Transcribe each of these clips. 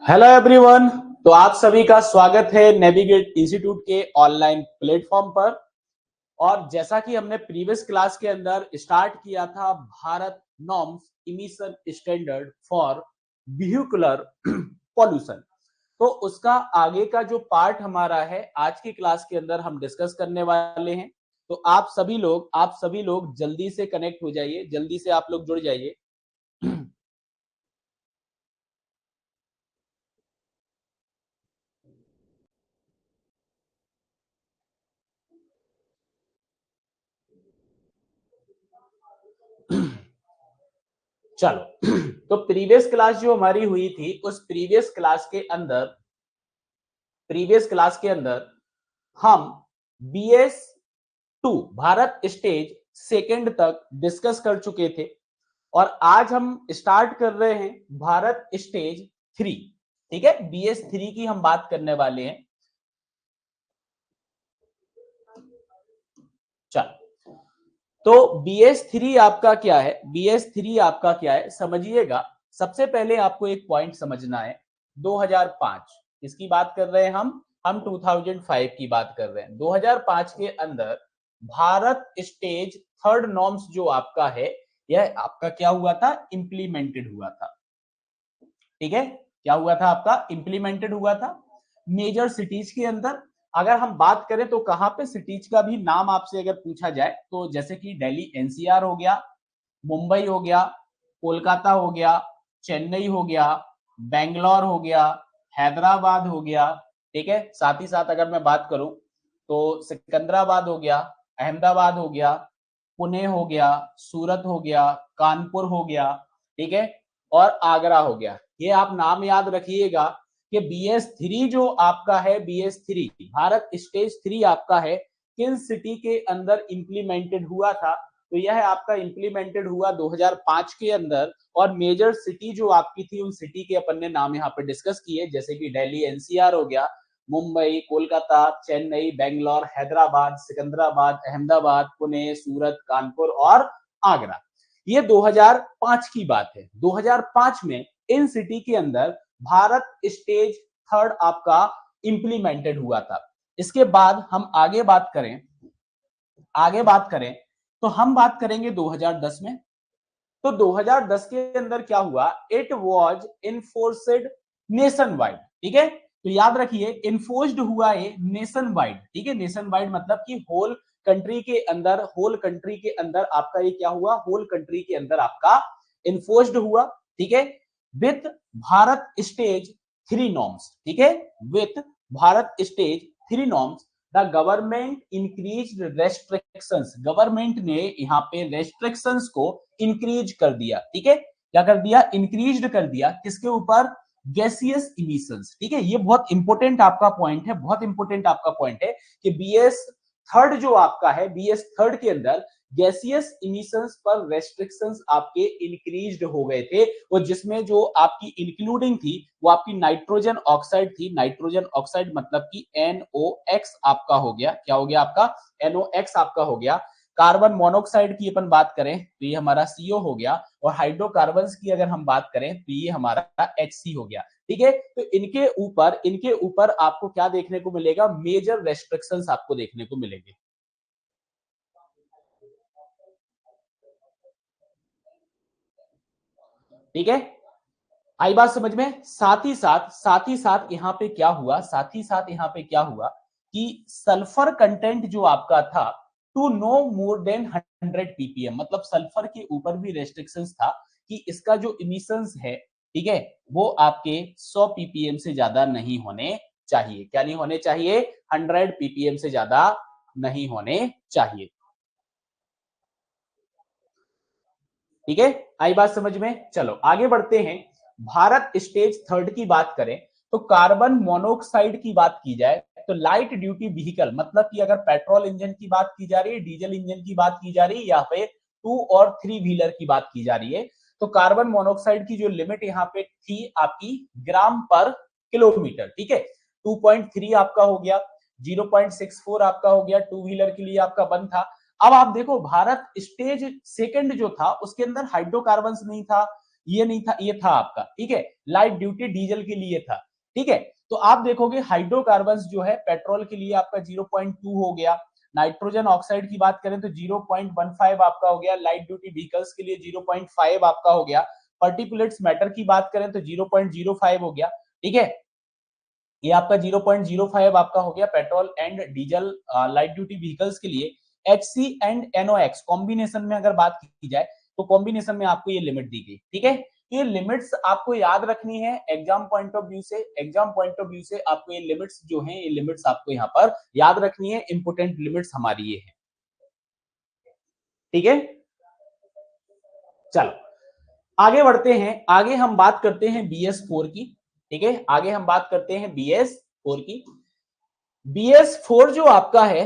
Hello everyone. तो आप सभी का स्वागत है नेविगेट इंस्टीट्यूट के ऑनलाइन प्लेटफॉर्म पर। और जैसा कि हमने प्रीवियस क्लास के अंदर स्टार्ट किया था Bharat norms emission standard for vehicular pollution, तो उसका आगे का जो पार्ट हमारा है आज की क्लास के अंदर हम डिस्कस करने वाले हैं। तो आप सभी लोग जल्दी से कनेक्ट हो जाइए, जल्दी से आप लोग जुड़ जाइए। चलो तो प्रीवियस क्लास जो हमारी हुई थी उस प्रीवियस क्लास के अंदर हम बीएस 2 भारत स्टेज सेकंड तक डिस्कस कर चुके थे और आज हम स्टार्ट कर रहे हैं भारत स्टेज 3। ठीक है, बीएस 3 की हम बात करने वाले हैं। चलो, तो बीएस 3 आपका क्या है, बीएस 3 आपका क्या है समझिएगा। सबसे पहले आपको एक पॉइंट समझना है। 2005 इसकी बात कर रहे हैं हम 2005 की बात कर रहे हैं। 2005 के अंदर भारत स्टेज थर्ड नॉर्म्स जो आपका है यह आपका क्या हुआ था, इंप्लीमेंटेड हुआ था। ठीक है, क्या हुआ था आपका, इंप्लीमेंटेड हुआ था मेजर सिटीज के अंदर। अगर हम बात करें तो कहां पे सिटीज का भी नाम आपसे अगर पूछा जाए तो जैसे कि दिल्ली एनसीआर हो गया, मुंबई हो गया, कोलकाता हो गया, चेन्नई हो गया, बेंगलोर हो गया, हैदराबाद हो गया। ठीक है, साथ ही साथ अगर मैं बात करूं तो सिकंदराबाद हो गया, अहमदाबाद हो गया, पुणे हो गया, सूरत हो गया, कानपुर हो गया। ठीक है, और आगरा हो गया। ये आप नाम याद रखिएगा कि बीएस 3 जो आपका है, बीएस 3 भारत स्टेज 3 आपका है, किन सिटी के अंदर इंप्लीमेंटेड हुआ था। तो यह आपका इंप्लीमेंटेड हुआ 2005 के अंदर। और मेजर सिटी जो आपकी थी उन सिटी के अपन ने नाम यहाँ पे डिस्कस किए, जैसे कि दिल्ली एनसीआर हो गया, मुंबई, कोलकाता, चेन्नई, बेंगलोर, हैदराबाद, सिकंदराबाद, अहमदाबाद, पुणे, सूरत, कानपुर और आगरा। ये 2005 की बात है। 2005 में इन सिटी के अंदर भारत स्टेज थर्ड आपका इंप्लीमेंटेड हुआ था। इसके बाद हम आगे बात करें तो हम बात करेंगे 2010 में। तो 2010 के अंदर क्या हुआ, इट वॉज इन्फोर्सड नेशन वाइड। ठीक है, तो याद रखिए इन्फोर्स्ड हुआ है नेशन वाइड। ठीक है, नेशन वाइड मतलब कि होल कंट्री के अंदर आपका ये क्या हुआ, होल कंट्री के अंदर आपका इन्फोर्स्ड हुआ। ठीक है, विथ भारत स्टेज 3 नॉर्म्स। ठीक है, with Bharat stage 3 norms the government increase restrictions. Government ने यहाँ पे रेस्ट्रिक्शंस को इंक्रीज कर दिया। ठीक है, क्या कर दिया, इंक्रीज कर दिया, किसके ऊपर, गैसियस इमिशंस। ठीक है, ये बहुत इंपॉर्टेंट आपका पॉइंट है, बहुत इंपॉर्टेंट आपका पॉइंट है कि बीएस थर्ड जो आपका है, बीएस थर्ड के अंदर गैसियस इमिशंस पर रेस्ट्रिक्शंस आपके इंक्रीज्ड हो गए थे। वो जिसमें जो आपकी इंक्लूडिंग थी वो आपकी नाइट्रोजन ऑक्साइड थी। नाइट्रोजन ऑक्साइड मतलब कि NOx आपका हो गया, क्या हो गया आपका, NOx आपका हो गया। कार्बन मोनोऑक्साइड की अपन बात करें तो ये हमारा CO हो गया, और हाइड्रोकार्बन्स की अगर हम बात करें तो ये हमारा HC हो गया। ठीक है, तो इनके ऊपर आपको क्या देखने को मिलेगा, मेजर रेस्ट्रिक्शंस आपको देखने को मिलेंगे। ठीक है, आई बात समझ में। साथ ही साथ यहाँ पे क्या हुआ, साथ ही साथ यहाँ पे क्या हुआ कि सल्फर कंटेंट जो आपका था to no more than 100 ppm, मतलब सल्फर के ऊपर भी रेस्ट्रिक्शंस था कि इसका जो इमिशंस है, ठीक है, वो आपके 100 ppm से ज्यादा नहीं होने चाहिए। क्या नहीं होने चाहिए, 100 ppm से ज्यादा नहीं होने चाहिए। ठीक है, आई बात समझ में। चलो आगे बढ़ते हैं। भारत स्टेज थर्ड की बात करें तो कार्बन मोनोऑक्साइड की बात की जाए तो लाइट ड्यूटी व्हीकल, मतलब कि अगर पेट्रोल इंजन की बात की जा रही है, डीजल इंजन की बात की जा रही है, या फिर 2 और 3 व्हीलर की बात की जा रही है, तो कार्बन मोनोऑक्साइड की जो लिमिट यहाँ पे थी आपकी ग्राम पर किलोमीटर, ठीक है। 2.3 आपका हो गया, 0.64 आपका हो गया, टू व्हीलर के लिए आपका 1 था। अब आप देखो भारत स्टेज सेकंड जो था उसके अंदर हाइड्रोकार्बन नहीं था, ये नहीं था, ये था आपका, ठीक है, लाइट ड्यूटी डीजल के लिए था, ठीक है। तो आप देखोगे हाइड्रोकार्बन जो है पेट्रोल के लिए आपका 0.2 हो गया, नाइट्रोजन ऑक्साइड की बात करें तो 0.15 आपका हो गया, लाइट ड्यूटी व्हीकल्स के लिए 0.5 आपका हो गया, पार्टिकुलेट्स मैटर की बात करें तो 0.05 हो गया, ठीक है। ये आपका 0.05 आपका हो गया petrol and diesel light duty vehicles के लिए। HC एंड NOx कॉम्बिनेशन में अगर बात की जाए तो कॉम्बिनेशन में आपको ये लिमिट दी गई, ठीक है। ये लिमिट्स आपको याद रखनी है एग्जाम पॉइंट ऑफ व्यू से, एग्जाम पॉइंट ऑफ व्यू से आपको ये लिमिट्स जो हैं, ये लिमिट्स आपको यहाँ पर याद रखनी है, इंपोर्टेंट लिमिट्स हमारी ये है, ठीक है। चलो आगे बढ़ते हैं, आगे हम बात करते हैं BS4 की, ठीक है, आगे हम बात करते हैं BS4 की। BS4 जो आपका है,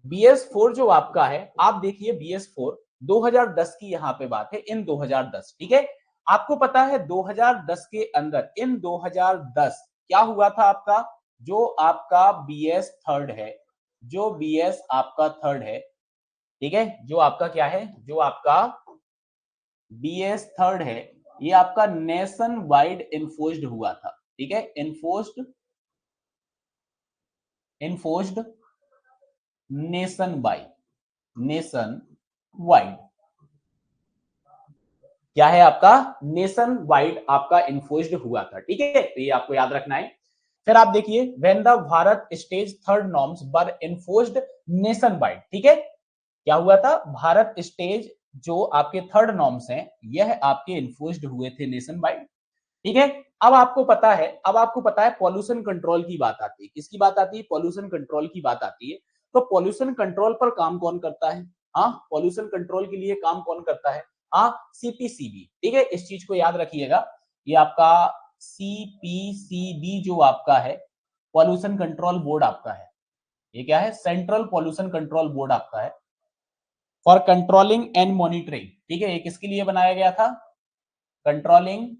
BS4 जो आपका है, आप देखिए BS4 2010 की यहां पे बात है, इन 2010, ठीक है। आपको पता है 2010 के अंदर, इन 2010 क्या हुआ था आपका, जो आपका BS थर्ड है, जो BS आपका थर्ड है, ठीक है, जो आपका क्या है, जो आपका BS थर्ड है, ये आपका नेशन वाइड इन्फोर्स्ड हुआ था, ठीक है, इन्फोर्स्ड नेशन वाइड क्या है आपका, नेशन वाइड आपका इन्फोर्स्ड हुआ था, ठीक है, तो ये आपको याद रखना है। फिर आप देखिए when the Bharat stage third norms were enforced nation wide, ठीक है, क्या हुआ था, भारत स्टेज जो आपके थर्ड नॉर्म्स हैं यह आपके इन्फोर्स्ड हुए थे नेशन वाइड, ठीक है। अब आपको पता है, अब आपको पता है पॉल्यूशन कंट्रोल की बात आती है, किसकी बात आती है, पॉल्यूशन कंट्रोल की बात आती है। तो पॉल्यूशन कंट्रोल पर काम कौन करता है, हाँ, पॉल्यूशन कंट्रोल के लिए काम कौन करता है, हाँ, CPCB, ठीक है, इस चीज को याद रखिएगा, ये आपका CPCB जो आपका है पॉल्यूशन कंट्रोल बोर्ड आपका है, ये क्या है, सेंट्रल पॉल्यूशन कंट्रोल बोर्ड आपका है, फॉर कंट्रोलिंग एंड मॉनिटरिंग, ठीक है, ये किसके लिए बनाया गया था, controlling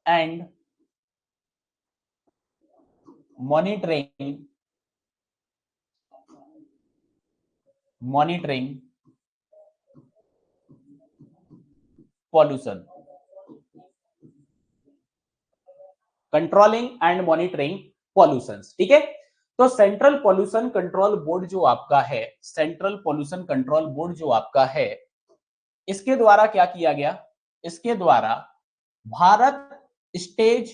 and monitoring pollution, controlling and monitoring pollution, ठीक है। तो सेंट्रल पॉल्यूशन कंट्रोल बोर्ड जो आपका है, सेंट्रल पॉल्यूशन कंट्रोल बोर्ड जो आपका है, इसके द्वारा क्या किया गया, इसके द्वारा भारत स्टेज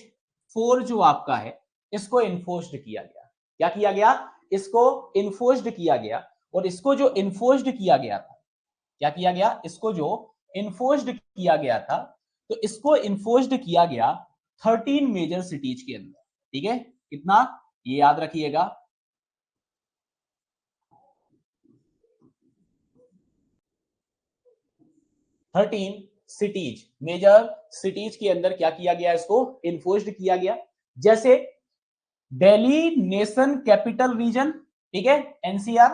4 जो आपका है इसको इन्फोर्स्ड किया गया, क्या किया गया, इसको इन्फोर्स्ड किया गया, और इसको जो इन्फोर्स्ड किया गया था, क्या किया गया, इसको जो इन्फोर्स्ड किया गया था, तो इसको इन्फोर्स्ड किया गया 13 मेजर सिटीज के अंदर, ठीक है, कितना, ये याद रखिएगा, 13 सिटीज, मेजर सिटीज के अंदर क्या किया गया, इसको इन्फोर्स्ड किया गया। जैसे दिल्ली नेशन कैपिटल रीजन, ठीक है, NCR,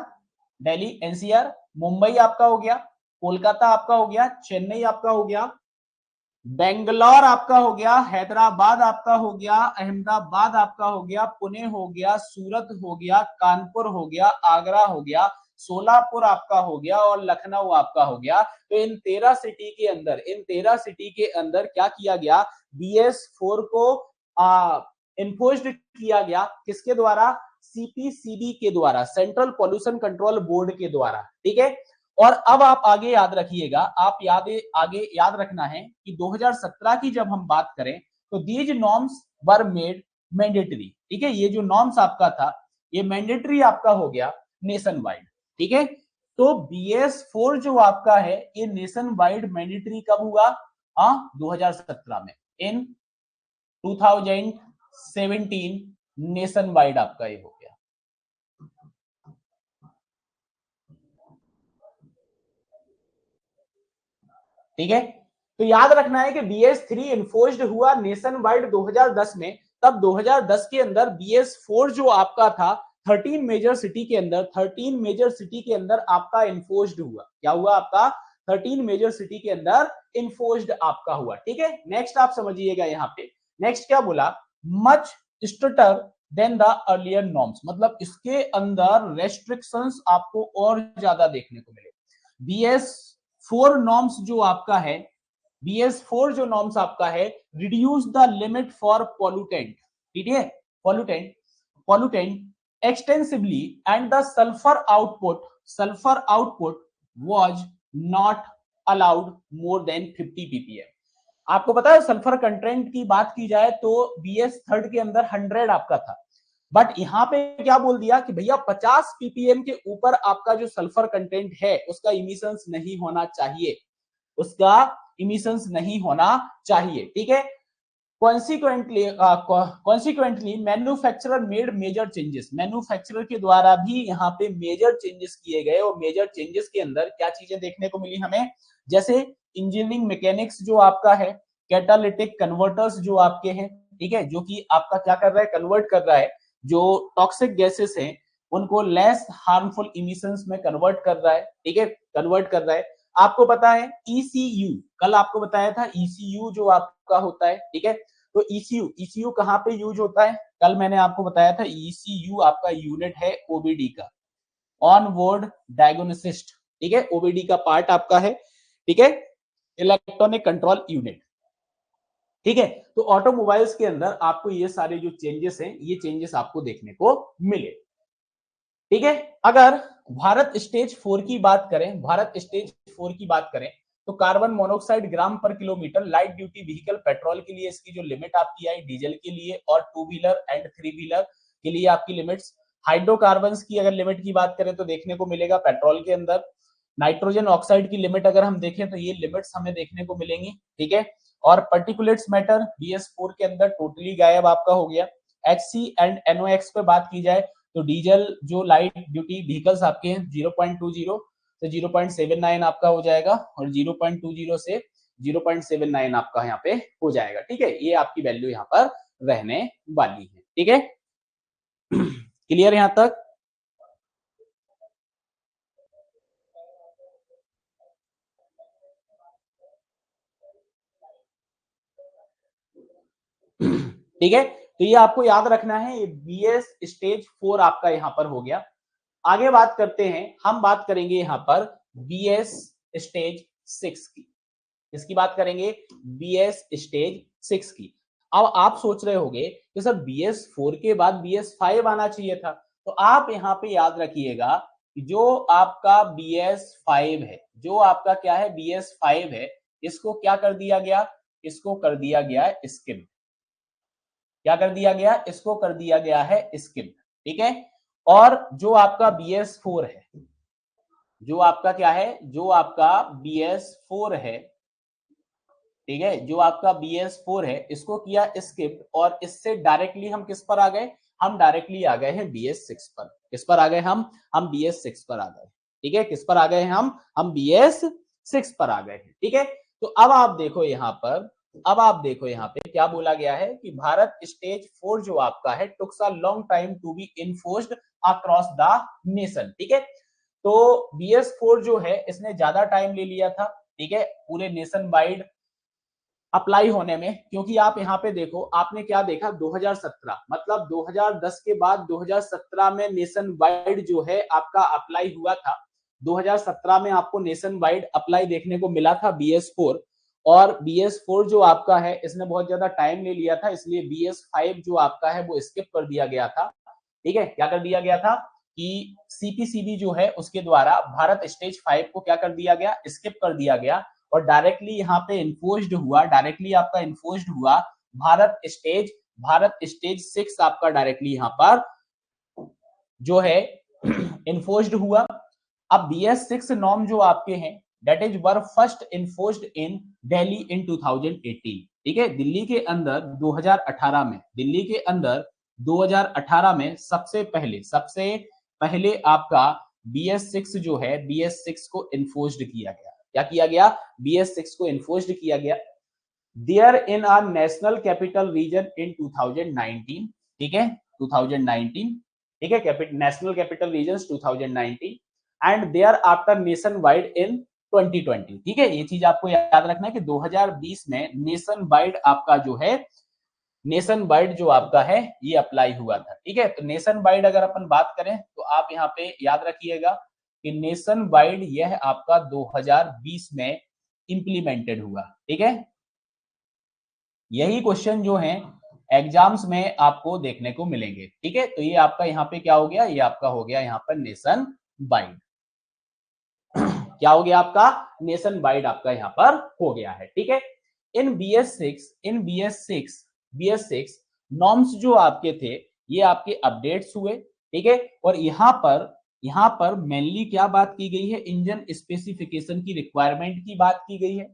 दिल्ली NCR, मुंबई आपका हो गया, कोलकाता आपका हो गया, चेन्नई आपका हो गया, बेंगलोर आपका हो गया, हैदराबाद आपका हो गया, अहमदाबाद आपका हो गया, पुणे हो गया, सूरत हो गया, कानपुर हो गया, आगरा हो गया, सोलापुर आपका हो गया और लखनऊ आपका हो गया। तो इन 13 सिटी के अंदर, इन 13 सिटी के अंदर क्या किया गया, BS4 को इन्फोर्स्ड किया गया, किसके द्वारा, CPCB के द्वारा, सेंट्रल पॉल्यूशन कंट्रोल बोर्ड के द्वारा, ठीक है। और अब आप आगे याद रखिएगा, आप आगे याद रखना है कि 2017 की जब हम बात करें तो these norms were made mandatory, ठीक है, ये जो नॉर्म्स आपका था ये मैंडेटरी आपका हो गया नेशन वाइड, ठीक है। तो BS4 जो आपका है ये नेशन वाइड मैंडेटरी कब हुआ, हाँ, 2017 में, इन 2017 नेशन वाइड आपका ये हो गया, ठीक है। तो याद रखना है कि BS3 इन्फोर्स्ड हुआ नेशन वाइड 2010 में, तब 2010 के अंदर BS4 जो आपका था 13 मेजर सिटी के अंदर 13 मेजर सिटी के अंदर आपका इन्फोर्स्ड हुआ। क्या हुआ आपका? 13 मेजर सिटी के अंदर इन्फोर्स्ड आपका हुआ। ठीक है, नेक्स्ट आप समझिएगा यहाँ पे। नेक्स्ट क्या बोला? Much stricter than the earlier norms, मतलब इसके अंदर रेस्ट्रिक्शंस आपको और ज्यादा देखने को मिले। BS4 नॉर्म्स जो आपका है, BS4 जो नॉर्म्स आपका है, reduce the limit for pollutant, ठीक है, pollutant extensively and the sulfur output was not allowed more than 50 ppm। आपको पता है सल्फर कंटेंट की बात की जाए तो BS थर्ड के अंदर 100 आपका था, बट यहां पे क्या बोल दिया कि भैया 50 ppm के ऊपर आपका जो सल्फर कंटेंट है उसका इमिशंस नहीं होना चाहिए, उसका इमिशंस नहीं होना चाहिए। ठीक है, consequently manufacturer made major changes, manufacturer के द्वारा भी यहाँ पे मेजर चेंजेस किए गए, और मेजर चेंजेस के अंदर क्या चीजें देखने को मिली हमें, जैसे इंजीनियरिंग मैकेनिक्स जो आपका है, कैटालिटिक कन्वर्टर्स जो आपके हैं, ठीक है, जो कि आपका क्या कर रहा है, कन्वर्ट कर रहा है जो टॉक्सिक गैसेस हैं उनको लेस हार्मफुल इमिशंस में कन्वर्ट कर रहा है। ठीक है, कन्वर्ट कर रहा है। आपको पता है ECU, कल आपको बताया था ECU जो आपका होता है, ठीक है, तो ECU कहां पे यूज होता है? कल मैंने आपको बताया था ECU आपका यूनिट है OBD का, ऑन बोर्ड डायग्नोसिस्ट, ठीक है, OBD का पार्ट आपका है, ठीक है, इलेक्ट्रॉनिक कंट्रोल यूनिट। ठीक है, तो ऑटोमोबाइल्स के अंदर आपको ये सारे जो चेंजेस हैं, ये चेंजेस आपको देखने को मिले। ठीक है, अगर भारत स्टेज 4 की बात करें, भारत स्टेज 4 की बात करें तो कार्बन मोनोऑक्साइड ग्राम पर kilometre light duty vehicle petrol के लिए इसकी जो लिमिट आपकी आई, डीजल के लिए और two wheeler and three wheeler के लिए आपकी लिमिट्स। हाइड्रोकार्बन्स की अगर लिमिट की बात करें तो देखने को मिलेगा पेट्रोल के अंदर। नाइट्रोजन ऑक्साइड की लिमिट अगर हम देखें तो ये लिमिट्स हमें देखने को मिलेंगी। ठीक है, और पर्टिकुलेट्स मैटर BS4 के अंदर टोटली गायब आपका हो गया। HC एंड NOx पे बात की जाए तो डीजल जो लाइट ड्यूटी व्हीकल्स आपके हैं 0.20 से 0.79 आपका हो जाएगा, और 0.20 से 0.79 आपका यहाँ पे हो जाएगा। ठीक है, ये आपकी वैल्यू यहाँ पर रहने वाली है। ठीक है, क्लियर यहाँ तक? ठीक है, तो ये आपको याद रखना है, ये BS स्टेज 4 आपका यहाँ पर हो गया। आगे बात करते हैं, हम बात करेंगे यहाँ पर BS स्टेज 6 की। इसकी बात करेंगे BS स्टेज 6 की। अब आप सोच रहे होंगे कि सर BS4 के बाद BS5 आना चाहिए था, तो आप यहाँ पे याद रखिएगा कि जो आपका BS5 है, जो आपका क्या है BS5 है, इसको क्या कर दिया गया, इसको कर दिया गया स्किप। क्या कर दिया गया, इसको कर दिया गया है स्किप। ठीक है, और जो आपका BS4 है, जो आपका क्या है, जो आपका BS4 है, ठीक है, जो आपका BS4 है, इसको किया स्किप, और इससे डायरेक्टली हम किस पर आ गए, हम डायरेक्टली आ गए हैं BS6 पर। किस पर आ गए हम BS6 पर आ गए। ठीक है, किस पर आ गए हम BS6 पर आ गए हैं। ठीक है, तो अब आप देखो यहाँ पर, अब आप देखो यहाँ पे क्या बोला गया है कि भारत स्टेज 4 जो आपका है took a long time to be enforced across the nation. ठीक है, तो BS4 जो है इसने ज्यादा टाइम ले लिया था, ठीक है, पूरे नेशन वाइड अप्लाई होने में, क्योंकि आप यहाँ पे देखो, आपने क्या देखा 2017, मतलब 2010 के बाद 2017 में नेशन वाइड जो है आपका अप्लाई हुआ था। 2017 में आपको नेशन वाइड अप्लाई देखने को मिला था BS4, और BS4 जो आपका है इसने बहुत ज्यादा टाइम ले लिया था, इसलिए BS5 जो आपका है वो स्किप कर दिया गया था। ठीक है, क्या कर दिया गया था कि CPCB जो है उसके द्वारा भारत स्टेज 5 को क्या कर दिया गया, स्किप कर दिया गया, और डायरेक्टली यहाँ पे इन्फोर्स्ड हुआ, डायरेक्टली आपका इन्फोर्स्ड हुआ भारत स्टेज 6 आपका डायरेक्टली यहाँ पर जो है इन्फोर्स्ड हुआ। अब BS6 नॉर्म जो आपके हैं that is were first enforced in Delhi in 2018। ठीक है, दिल्ली के अंदर 2018 में, दिल्ली के अंदर 2018 में सबसे पहले आपका BS6 जो है BS6 को इन्फोर्स्ड किया गया। क्या किया गया, BS6 को इन्फोर्स्ड किया गया there in our National Capital Region in 2019। ठीक है, 2019 ठीक है, National Capital Regions 2019 and thereafter nationwide in 2020। ठीक है, ये चीज आपको याद रखना है कि 2020 में नेशन वाइड आपका जो है, नेशन वाइड जो आपका है ये अप्लाई हुआ था। ठीक है, तो नेशन वाइड अगर अपन बात करें तो आप यहाँ पे याद रखिएगा कि नेशन वाइड यह आपका 2020 में इंप्लीमेंटेड हुआ। ठीक है, यही क्वेश्चन जो है एग्जाम्स में आपको देखने को मिलेंगे। ठीक है, तो ये आपका यहाँ पे क्या हो गया, ये आपका हो गया यहाँ पर नेशन वाइड। क्या हो गया आपका, नेशन वाइड आपका यहाँ पर हो गया है। ठीक है, इन BS6 नॉर्म्स जो आपके थे ये आपके अपडेट्स हुए। ठीक है, और यहाँ पर मेनली क्या बात की गई है, इंजन स्पेसिफिकेशन की रिक्वायरमेंट की बात की गई है,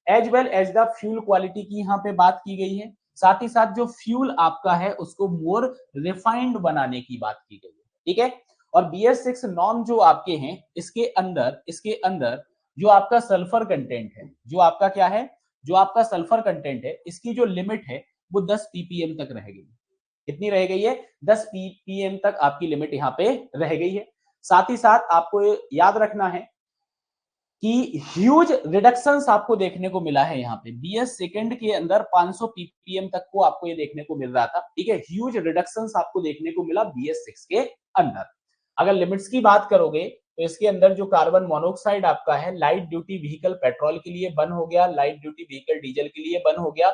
as well as the fuel quality की यहाँ पे बात की गई है, साथ ही साथ जो फ्यूल आपका है उसको मोर रिफाइंड बनाने की बात की गई है। ठीक है, और BS6 नॉर्म जो आपके हैं इसके अंदर जो आपका सल्फर कंटेंट है, जो आपका क्या है, जो आपका सल्फर कंटेंट है, इसकी जो लिमिट है वो 10 ppm तक रह गई। कितनी रह गई है, 10 ppm तक आपकी लिमिट यहाँ पे रह गई है। साथ ही साथ आपको याद रखना है कि ह्यूज रिडक्शंस आपको देखने को मिला है। यहाँ पे BS सेकंड के अंदर 500 ppm तक को आपको ये देखने को मिल रहा था। ठीक है, ह्यूज रिडक्शंस आपको देखने को मिला BS6 के अंदर। अगर लिमिट्स की बात करोगे तो इसके अंदर जो कार्बन मोनोऑक्साइड आपका है लाइट ड्यूटी व्हीकल पेट्रोल के लिए बंद हो गया, लाइट ड्यूटी व्हीकल डीजल के लिए बंद हो गया,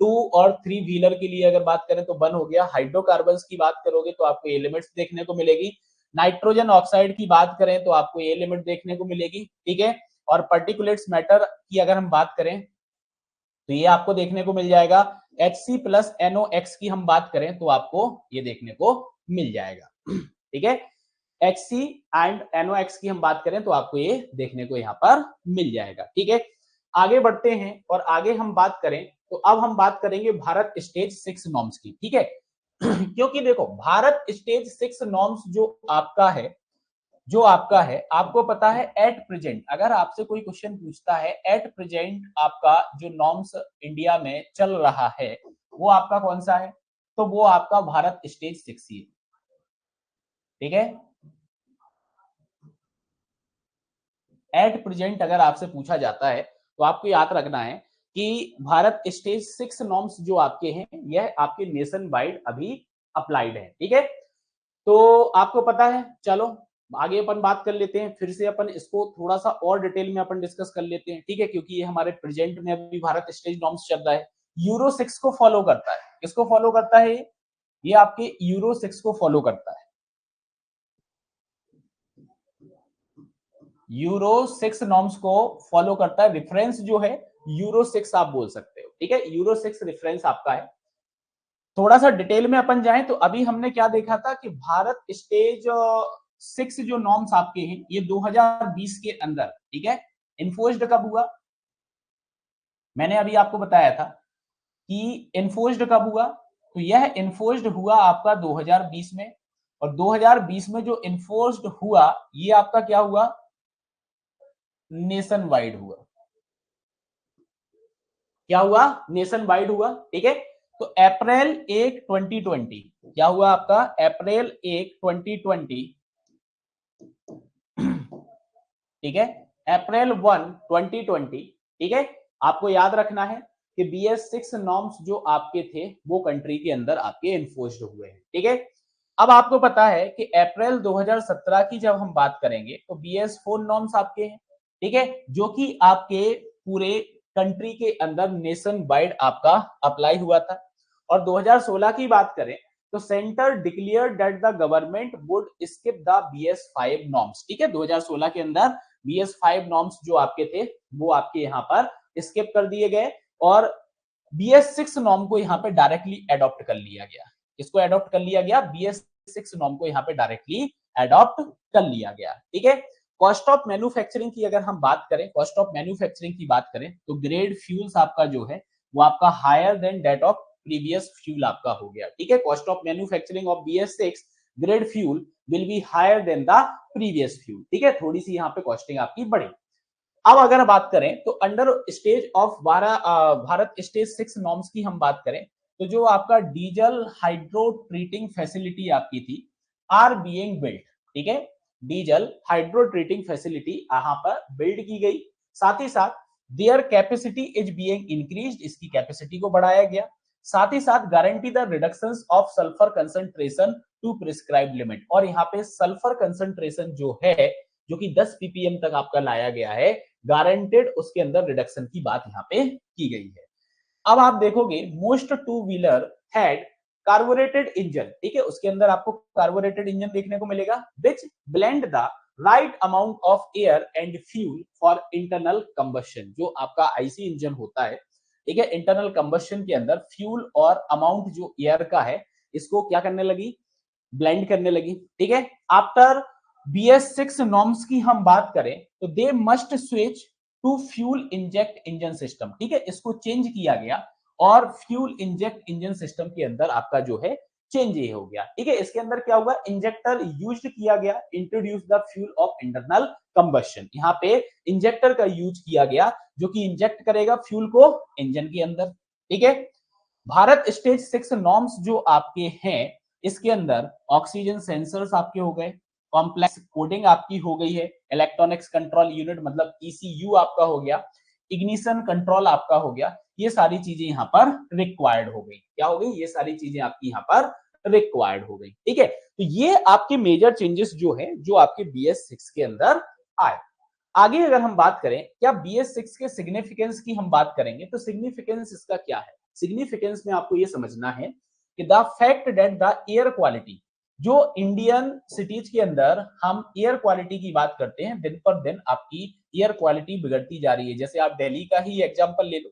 2 और 3 व्हीलर के लिए अगर बात करें तो बंद हो गया। हाइड्रोकार्बन्स की बात करोगे तो आपको ये लिमिट्स देखने को मिलेगी। नाइट्रोजन ऑक्साइड की बात करें तो आपको ये लिमिट देखने को मिलेगी। ठीक है, और पर्टिकुलेट्स मैटर की अगर हम बात करें तो ये आपको देखने को मिल जाएगा। HC प्लस NOx की हम बात करें तो आपको ये देखने को मिल जाएगा। ठीक है, HC एंड NOx की हम बात करें तो आपको ये देखने को यहाँ पर मिल जाएगा। ठीक है, आगे बढ़ते हैं और आगे हम बात करें तो अब हम बात करेंगे भारत स्टेज 6 नॉर्म्स की। ठीक है, क्योंकि देखो भारत स्टेज 6 नॉर्म्स जो आपका है आपको पता है एट प्रेजेंट, अगर आपसे कोई क्वेश्चन पूछता है एट प्रेजेंट आपका जो नॉर्म्स इंडिया में चल रहा है वो आपका कौन सा है, तो वो आपका भारत स्टेज 6 ही है। ठीक है, एट प्रेजेंट अगर आपसे पूछा जाता है तो आपको याद रखना है कि भारत स्टेज 6 नॉर्म्स जो आपके हैं यह आपके नेशन वाइड अभी अप्लाइड है। ठीक है, तो आपको पता है, चलो आगे अपन बात कर लेते हैं, फिर से अपन इसको थोड़ा सा और डिटेल में अपन डिस्कस कर लेते हैं। ठीक है, क्योंकि ये हमारे प्रेजेंट में अभी भारत स्टेज नॉर्म्स चल रहा है, यूरो 6 को फॉलो करता है। किसको फॉलो करता है ये आपके यूरो 6 को फॉलो करता है। यूरो 6 नॉर्म्स को फॉलो करता है, रेफरेंस जो है यूरो 6 आप बोल सकते हो। ठीक है, यूरो 6 रेफरेंस आपका है। थोड़ा सा डिटेल में अपन जाएं तो अभी हमने क्या देखा था कि भारत स्टेज 6 जो नॉर्म्स आपके हैं ये 2020 के अंदर, ठीक है, इन्फोर्स्ड कब हुआ, मैंने अभी आपको बताया था कि इन्फोर्स्ड कब हुआ, तो यह इन्फोर्स्ड हुआ आपका 2020 में, और 2020 में जो इन्फोर्स्ड हुआ ये आपका क्या हुआ, नेशन वाइड हुआ। क्या हुआ, नेशन वाइड हुआ। ठीक है, तो अप्रैल 1 2020 क्या हुआ आपका, अप्रैल 1 2020, ठीक है, अप्रैल 1 2020। ठीक है, आपको याद रखना है कि BS6 नॉर्म्स जो आपके थे वो कंट्री के अंदर आपके इन्फोर्स्ड हुए हैं। ठीक है, अब आपको पता है कि अप्रैल 2017 की जब हम बात करेंगे तो BS4 नॉर्म्स आपके हैं। ठीक है, जो कि आपके पूरे कंट्री के अंदर नेशन वाइड आपका अप्लाई हुआ था। और 2016 की बात करें तो centre declare that the government would skip the BS5 norms. ठीक है, 2016 के अंदर BS5 नॉर्म्स जो आपके थे वो आपके यहाँ पर स्किप कर दिए गए और BS6 नॉर्म को यहाँ पे डायरेक्टली एडॉप्ट कर लिया गया। इसको एडॉप्ट कर लिया गया, BS6 नॉर्म को यहाँ पे डायरेक्टली एडॉप्ट कर लिया गया। ठीक है, कॉस्ट ऑफ मैन्युफैक्चरिंग की अगर हम बात करें, कॉस्ट ऑफ मैन्युफैक्चरिंग की बात करें तो ग्रेड फ्यूल्स आपका जो है वो आपका higher than that of previous fuel आपका हो गया। ठीक है, cost of manufacturing of BS6 grade fuel will be higher than the previous fuel. ठीक है, थोड़ी सी यहाँ पे कॉस्टिंग आपकी बढ़ी। अब अगर बात करें तो under stage of Bharat stage 6 norms की हम बात करें तो जो आपका डीजल हाइड्रो ट्रीटिंग फैसिलिटी आपकी थी आर बीइंग बिल्ट, ठीक है, डीजल हाइड्रो ट्रीटिंग फैसिलिटी यहां पर बिल्ड की गई, साथ ही साथ their capacity is being increased, इसकी कैपेसिटी को बढ़ाया गया, साथ ही साथ guarantee the reduction of sulphur concentration to prescribed limit, और यहाँ पे सल्फर कंसंट्रेशन जो है जो कि 10 ppm तक आपका लाया गया है, गारंटेड उसके अंदर रिडक्शन की बात यहाँ पे की गई है। अब आप देखोगे most two wheeler had carbonated engine, ठीक है, उसके अंदर आपको कार्बोरेटेड इंजन देखने को मिलेगा, which blend the right amount of air and fuel for internal combustion, जो आपका आईसी इंजन होता है, ठीक है, इंटरनल कंबशन के अंदर फ्यूल और अमाउंट जो एयर का है इसको क्या करने लगी, ब्लेंड करने लगी, ठीक है। आफ्टर BS6 नॉर्म्स की हम बात करें तो they must switch to fuel inject engine system, ठीक है, इसको चेंज किया गया और फ्यूल इंजेक्ट इंजन सिस्टम के अंदर आपका जो है चेंज ये हो गया, ठीक है। इसके अंदर क्या हुआ, इंजेक्टर यूज्ड किया गया, introduce the fuel of internal combustion, यहाँ पे इंजेक्टर का यूज किया गया जो कि इंजेक्ट करेगा फ्यूल को इंजन के अंदर, ठीक है। भारत स्टेज 6 नॉर्म्स जो आपके हैं इसके अंदर ऑक्सीजन सेंसर्स आपके हो गए, कॉम्प्लेक्स कोडिंग आपकी हो गई है, इलेक्ट्रॉनिक्स कंट्रोल यूनिट मतलब ECU आपका हो गया, इग्निशन कंट्रोल आपका हो गया, ये सारी चीजें यहाँ पर रिक्वायर्ड हो गई, क्या हो गई, ये सारी चीजें आपकी यहाँ पर रिक्वायर्ड हो गई, ठीक है। तो ये आपके मेजर चेंजेस जो है जो आपके BS6 के अंदर आए। आगे अगर हम बात करें क्या BS6 के सिग्निफिकेंस की हम बात करेंगे तो सिग्निफिकेंस इसका क्या है, सिग्निफिकेंस में आपको ये समझना है कि the fact that the air quality, जो इंडियन सिटीज के अंदर हम एयर क्वालिटी की बात करते हैं, दिन पर दिन आपकी एयर क्वालिटी बिगड़ती जा रही है, जैसे आप दिल्ली का ही एग्जांपल ले लो,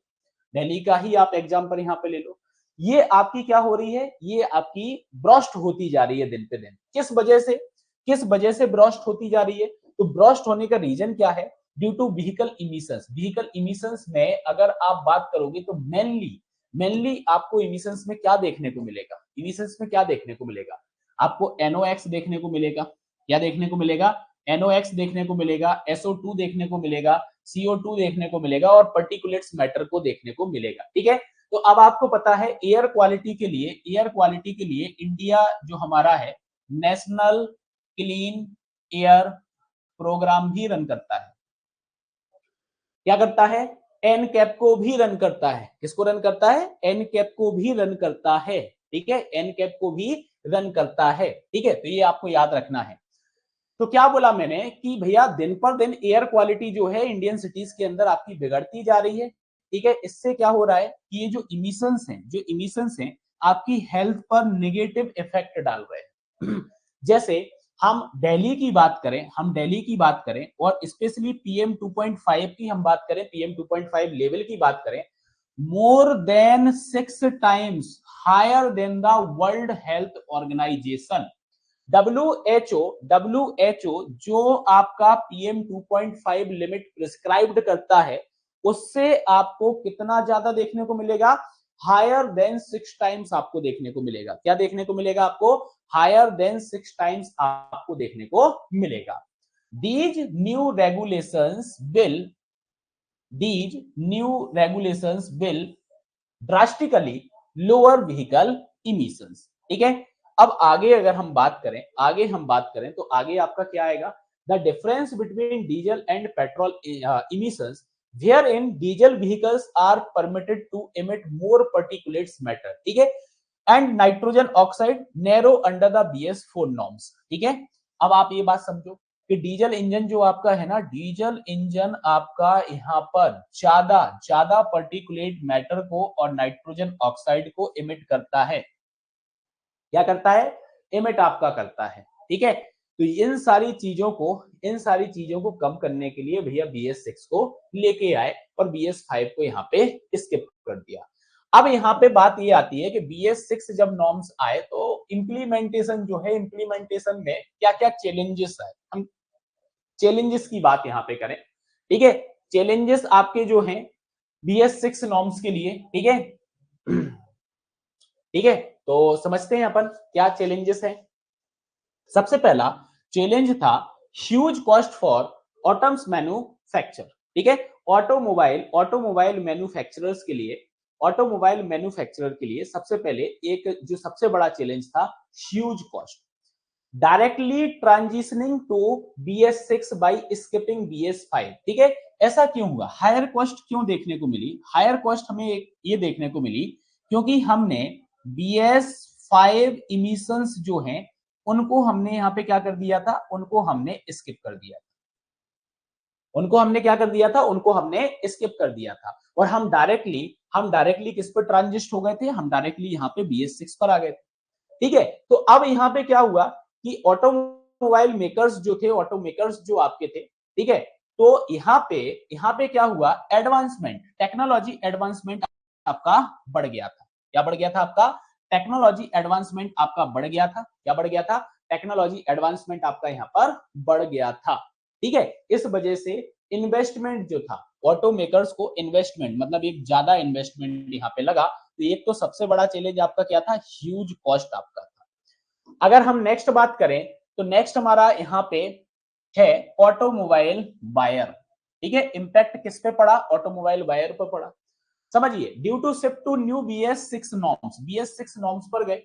दिल्ली का ही आप एग्जांपल यहाँ पे ले लो, ये आपकी क्या हो रही है, ये आपकी ब्रॉस्ट होती जा रही है दिन पे दिन, किस वजह से ब्रॉस्ट होती जा रही है, तो ब्रॉस्ट होने का रीजन क्या है, due to vehicle emissions, vehicle emissions में अगर आप बात करोगे तो मेनली आपको इमिशंस में क्या देखने को मिलेगा, इमिशंस में क्या देखने को मिलेगा, आपको NOx देखने को मिलेगा, क्या देखने को मिलेगा, NOx देखने को मिलेगा, SO2 देखने को मिलेगा, CO2 देखने को मिलेगा और पर्टिकुलेट्स मैटर को देखने को मिलेगा, ठीक है। तो अब आपको पता है एयर क्वालिटी के लिए इंडिया जो हमारा है नेशनल क्लीन एयर प्रोग्राम भी रन करता है, क्या करता है, एनकैप को भी रन करता है, किसको रन करता है, एनकैप को भी रन करता है, ठीक है, एनकैप को भी रन करता है, ठीक है। तो ये आपको याद रखना है। तो क्या बोला मैंने कि भैया दिन पर दिन एयर क्वालिटी जो है इंडियन सिटीज के अंदर आपकी बिगड़ती जा रही है, ठीक है, इससे क्या हो रहा है कि ये जो इमिशंस हैं आपकी हेल्थ पर नेगेटिव इफेक्ट डाल रहे हैं जैसे हम दिल्ली की बात करें और स्पेशली PM2.5 की हम बात करें, PM2.5 लेवल की बात करें, more than 6 times higher than the world health organization, WHO जो आपका PM2.5 लिमिट प्रिस्क्राइब्ड करता है उससे आपको कितना ज्यादा देखने को मिलेगा, हायर देन 6 टाइम्स आपको देखने को मिलेगा, क्या देखने को मिलेगा आपको, हायर देन 6 टाइम्स आपको देखने को मिलेगा। These new regulations will drastically lower vehicle emissions, ठीक है। अब आगे अगर हम बात करें तो आगे आपका क्या आएगा, the difference between diesel and petrol emissions wherein diesel vehicles are permitted to emit more particulates matter, ठीक है, and nitrogen oxide narrow under the BS4 norms, ठीक है। अब आप ये बात समझो कि डीजल इंजन जो आपका है ना, डीजल इंजन आपका यहाँ पर ज्यादा पर्टिकुलेट मैटर को और नाइट्रोजन ऑक्साइड को इमिट करता है, क्या करता है, इमिट आपका करता है, ठीक है। तो इन सारी चीजों को कम करने के लिए भैया BS6 को लेके आए और BS5 को यहाँ पे स्किप कर दिया। अब यहाँ पे बात ये आती है कि BS6 जब नॉर्म्स आए तो इंप्लीमेंटेशन जो है, इंप्लीमेंटेशन में क्या क्या चैलेंजेस आए, हम चैलेंजेस की बात यहाँ पे करें, ठीक है। चैलेंजेस आपके जो हैं BS6 नॉर्म्स के लिए, ठीक है ठीक है, तो समझते हैं अपन क्या चैलेंजेस हैं। सबसे पहला चैलेंज था huge cost for autumns manufacture, ठीक है, ऑटोमोबाइल मैन्युफैक्चरर के लिए सबसे पहले एक जो सबसे बड़ा चैलेंज था huge cost. Directly transitioning to BS6 by skipping BS5। ठीक है, ऐसा क्यों हुआ? हायर कॉस्ट क्यों देखने को मिली? हायर कॉस्ट हमें ये देखने को मिली क्योंकि हमने BS5 इमिशंस जो हैं उनको हमने यहाँ पे क्या कर दिया था, उनको हमने स्किप कर दिया था। उनको हमने क्या कर दिया था, उनको हमने स्किप कर दिया था और हम डायरेक्टली किस पर ट्रांजिस्ट हो गए थे, हम डायरेक्टली यहाँ पे BS6 पर आ गए थे। ठीक है, तो अब यहाँ पे क्या हुआ कि ऑटोमोबाइल मेकर्स जो थे, ऑटोमेकर्स जो आपके थे, ठीक है, तो यहाँ पे क्या हुआ, एडवांसमेंट, टेक्नोलॉजी एडवांसमेंट आपका बढ़ गया था। क्या बढ़ गया था आपका? टेक्नोलॉजी एडवांसमेंट आपका बढ़ गया था। क्या बढ़ गया था? टेक्नोलॉजी एडवांसमेंट आपका यहाँ पर बढ़ गया था। ठीक है, इस वजह से इन्वेस्टमेंट जो था, ऑटोमेकर्स को इन्वेस्टमेंट मतलब एक ज्यादा इन्वेस्टमेंट यहाँ पे लगा। तो एक तो सबसे बड़ा चैलेंज आपका क्या था, ह्यूज कॉस्ट आपका था। अगर हम नेक्स्ट बात करें तो नेक्स्ट हमारा यहाँ पे है ऑटोमोबाइल बायर। ठीक है, इंपैक्ट किस पे पड़ा? ऑटोमोबाइल बायर पर पड़ा। समझिए, due to shift to new BS6 norms, BS6 norms पर गए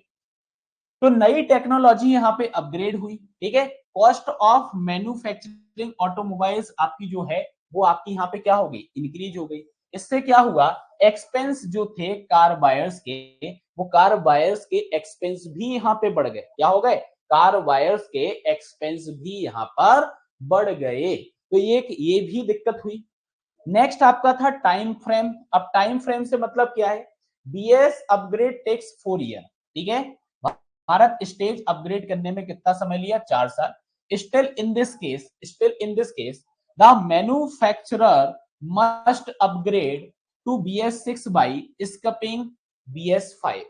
तो नई टेक्नोलॉजी यहाँ पे अपग्रेड हुई। ठीक है, कॉस्ट ऑफ मैन्युफैक्चरिंग ऑटोमोबाइल्स आपकी जो है वो आपकी यहाँ पे क्या हो गई, इंक्रीज हो गई। इससे क्या हुआ, एक्सपेंस जो थे कार बायर्स के, वो कार बायर्स के एक्सपेंस भी यहाँ पे बढ़ गए। क्या हो गए? कार बायर्स के एक्सपेंस भी यहाँ पर बढ़ गए। तो ये भी दिक्कत हुई। नेक्स्ट आपका था टाइम फ्रेम। अब टाइम फ्रेम से मतलब क्या है, BS अपग्रेड टेक्स 4 ईयर। ठीक है, भारत स्टेज अपग्रेड करने में कितना समय लिया? 4 साल। Still in this case the manufacturer must upgrade to BS6 by skipping BS5।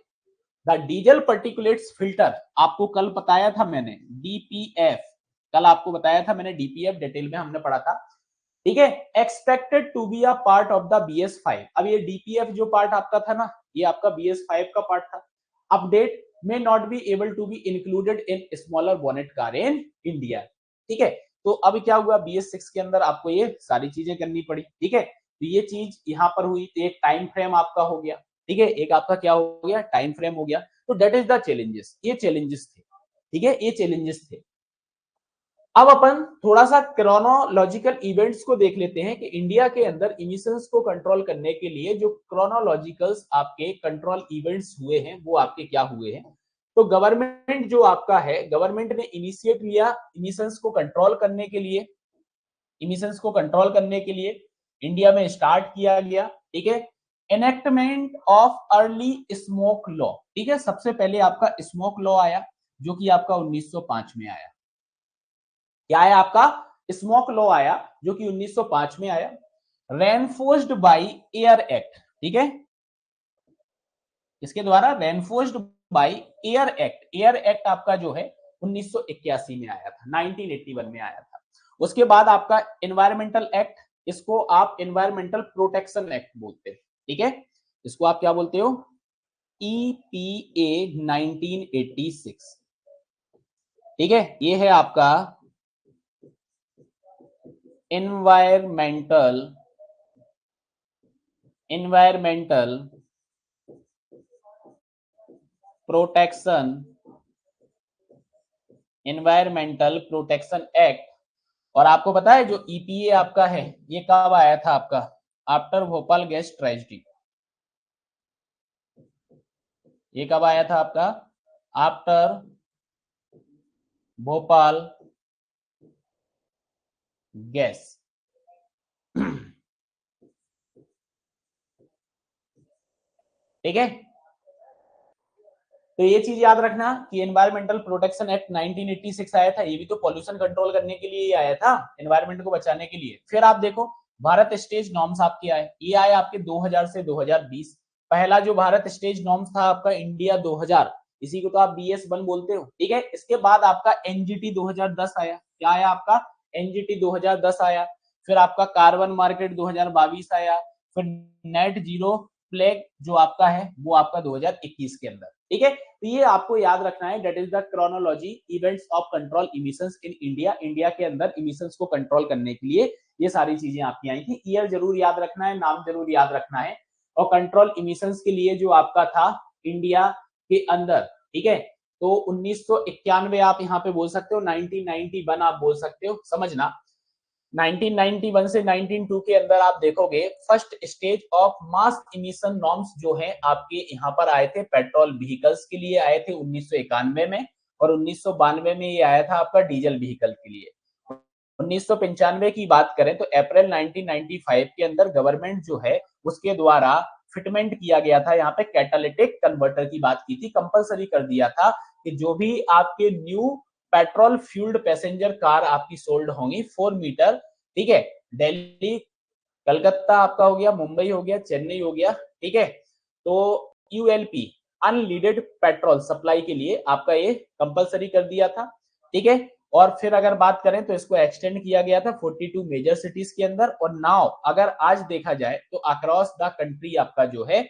The diesel particulates filter, आपको कल बताया था मैंने, DPF, कल आपको बताया था मैंने, DPF डिटेल में हमने पढ़ा था। ठीक है, expected to be a part of the BS5। अब ये DPF जो पार्ट आपका था ना, ये आपका BS5 का पार्ट था। Update may not be able to be included in smaller bonnet car in India। ठीक है, तो अब क्या हुआ, BS6 के अंदर आपको ये सारी चीजें करनी पड़ी। ठीक है, तो ये चीज यहाँ पर हुई, तो एक टाइम फ्रेम आपका हो गया। ठीक है, एक आपका क्या हो गया, टाइम फ्रेम हो गया। तो दैट इज द चैलेंजेस, ये चैलेंजेस थे। ठीक है, ये चैलेंजेस थे। अब अपन थोड़ा सा क्रोनोलॉजिकल इवेंट्स को देख लेते हैं कि इंडिया के अंदर इमिशंस को कंट्रोल करने के लिए जो क्रोनोलॉजिकल्स आपके कंट्रोल इवेंट्स हुए हैं वो आपके क्या हुए हैं। तो गवर्नमेंट जो आपका है, गवर्नमेंट ने इनिशिएट लिया इमिशंस को कंट्रोल करने के लिए। इमिशंस को कंट्रोल करने के लिए इंडिया में स्टार्ट किया गया। ठीक है, enactment of early smoke law. ठीक है, सबसे पहले आपका स्मोक लॉ आया जो कि आपका 1905 में आया। क्या आया आपका? स्मोक लॉ आया जो कि 1905 में आया। Reinforced by air act. ठीक है, इसके द्वारा reinforced by air act. Air act आपका जो है 1981 में आया था, 1981 में आया था। उसके बाद आपका एनवायरमेंटल एक्ट, इसको आप एनवायरमेंटल प्रोटेक्शन एक्ट बोलते हैं। ठीक है, इसको आप क्या बोलते हो? EPA 1986। ठीक है, ये है आपका एनवायरमेंटल प्रोटेक्शन एक्ट। और आपको पता है जो EPA आपका है ये कब आया था आपका? After Bhopal gas tragedy. ये कब आया था आपका? After Bhopal gas. ठीक है, तो ये चीज याद रखना कि एनवायरमेंटल प्रोटेक्शन एक्ट 1986 आया था। ये भी तो पॉल्यूशन कंट्रोल करने के लिए ही आया था, एनवायरमेंट को बचाने के लिए। फिर आप देखो भारत स्टेज नॉर्म्स आपके आए, ये आए आपके 2000 से 2020। पहला जो भारत स्टेज नॉर्म्स था आपका इंडिया 2000, इसी को तो आप BS1 बोलते हो। ठीक है, इसके बाद आपका NGT 2010 आया। क्या आया आपका? NGT 2010 आया। फिर आपका कार्बन मार्केट 2022 आया। फिर नेट जीरो फ्लैग जो आपका है वो आपका 2021 के अंदर। ठीक है, तो ये आपको याद रखना है, that is the chronology events of control emissions in India. India के अंदर इमिशंस को कंट्रोल करने के लिए ये सारी चीजें आपकी आई थी। ईयर जरूर याद रखना है, नाम जरूर याद रखना है। और कंट्रोल इमिशंस के लिए जो आपका था इंडिया के अंदर, ठीक है, तो 1991 आप यहाँ पे बोल सकते हो, 1991 आप बोल सकते हो, समझना। 1991 से 1992 के अंदर आप देखोगे first stage of mass emission norms जो है आपके यहाँ पर आए थे, पेट्रोल व्हीकल्स के लिए आए थे 1991 में, और 1992 में ये आया था आपका डीजल व्हीकल के लिए। 1995 की बात करें तो अप्रैल 1995 के अंदर गवर्नमेंट जो है उसके द्वारा फिटमेंट किया गया था, यहाँ पे कैटालिटिक कन्वर्टर की बात की थी, कंपलसरी कर दिया था कि जो भी आपके new petrol fuelled passenger car आपकी सोल्ड होंगी 4 मीटर, ठीक है, दिल्ली, कलकत्ता आपका हो गया, मुंबई हो गया, चेन्नई हो गया, ठीक है, तो यूएलपी अनलीडेड पेट्रोल सप्लाई के लिए आपका ये कंपलसरी कर दिया था, ठीक है। और फिर अगर बात करें तो इसको एक्सटेंड किया गया था 42 मेजर सिटीज के अंदर, और नाउ अगर आज देखा जाए तो अक्रॉस द कंट्री आपका जो है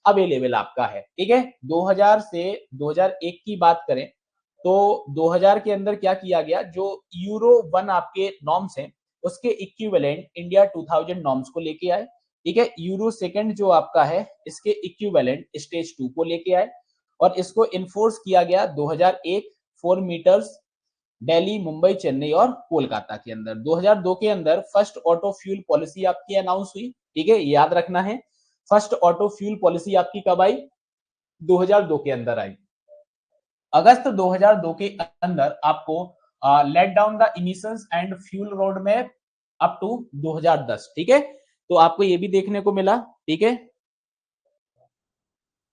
अवेलेबल आपका है, ठीक है। 2000 से 2001 की बात करें तो 2000 के अंदर क्या किया गया, जो यूरो 1 आपके नॉर्म्स हैं उसके इक्विवेलेंट इंडिया 2000 नॉर्म्स को लेके आए, ठीक है। यूरो सेकंड जो आपका है इसके इक्विवेलेंट स्टेज 2 को लेके आए, और इसको इन्फोर्स किया गया 2001 4 मीटर्स दिल्ली, मुंबई, चेन्नई और कोलकाता के अंदर। 2002 के अंदर फर्स्ट ऑटो फ्यूल पॉलिसी आपकी अनाउंस हुई, ठीक है, याद रखना है। फर्स्ट ऑटो फ्यूल पॉलिसी आपकी कब आई? 2002 के अंदर आई। अगस्त 2002 के अंदर आपको let down the emissions and fuel road map up to 2010, ठीक है, तो आपको ये भी देखने को मिला, ठीक है,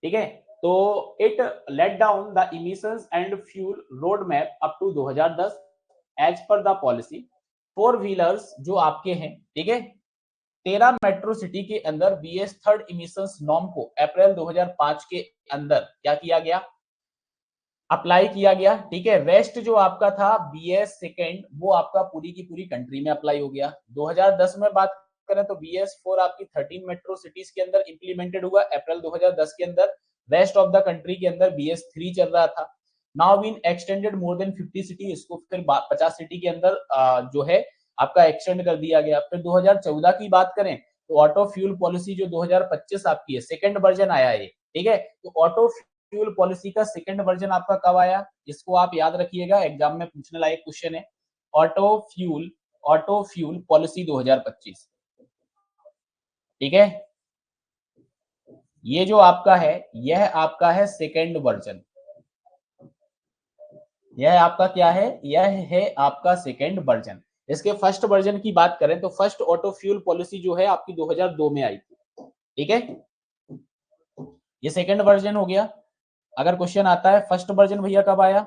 ठीक है। तो it let down the emissions and fuel road map up to 2010 as per the policy. Four wheelers जो आपके हैं, ठीक है, 13 मेट्रो सिटी के अंदर बीएस थर्ड इमिशंस नॉर्म को अप्रैल 2005 के अंदर क्या किया गया, अप्लाई किया गया, ठीक है। रेस्ट जो आपका था बीएस सेकंड वो आपका पूरी की पूरी कंट्री में अप्लाई हो गया। 2010 में बात करें तो बीएस 4 आपकी 13 मेट्रो सिटीज के अंदर इंप्लीमेंटेड हुआ अप्रैल 2010 के अंदर। रेस्ट ऑफ द कंट्री के अंदर बीएस 3 चल रहा था। Now been extended more than 50 city, इसको फिर 50 सिटी के अंदर जो है आपका एक्सटेंड कर दिया गया। फिर 2014 की बात करें तो ऑटो फ्यूल पॉलिसी जो 2025 आपकी है, सेकंड वर्जन आया है, ठीक है। तो ऑटो फ्यूल पॉलिसी का सेकंड वर्जन आपका कब आया, इसको आप याद रखिएगा, एग्जाम में पूछने लायक क्वेश्चन है। ऑटो फ्यूल पॉलिसी 2025, ठीक है। ये जो आपका है यह आपका है सेकंड वर्जन, यह आपका क्या है, यह है आपका सेकंड वर्जन। इसके फर्स्ट वर्जन की बात करें तो फर्स्ट ऑटो फ्यूल पॉलिसी जो है आपकी 2002 में आई थी, ठीक है। ये सेकंड वर्जन हो गया। अगर क्वेश्चन आता है फर्स्ट वर्जन भैया कब आया,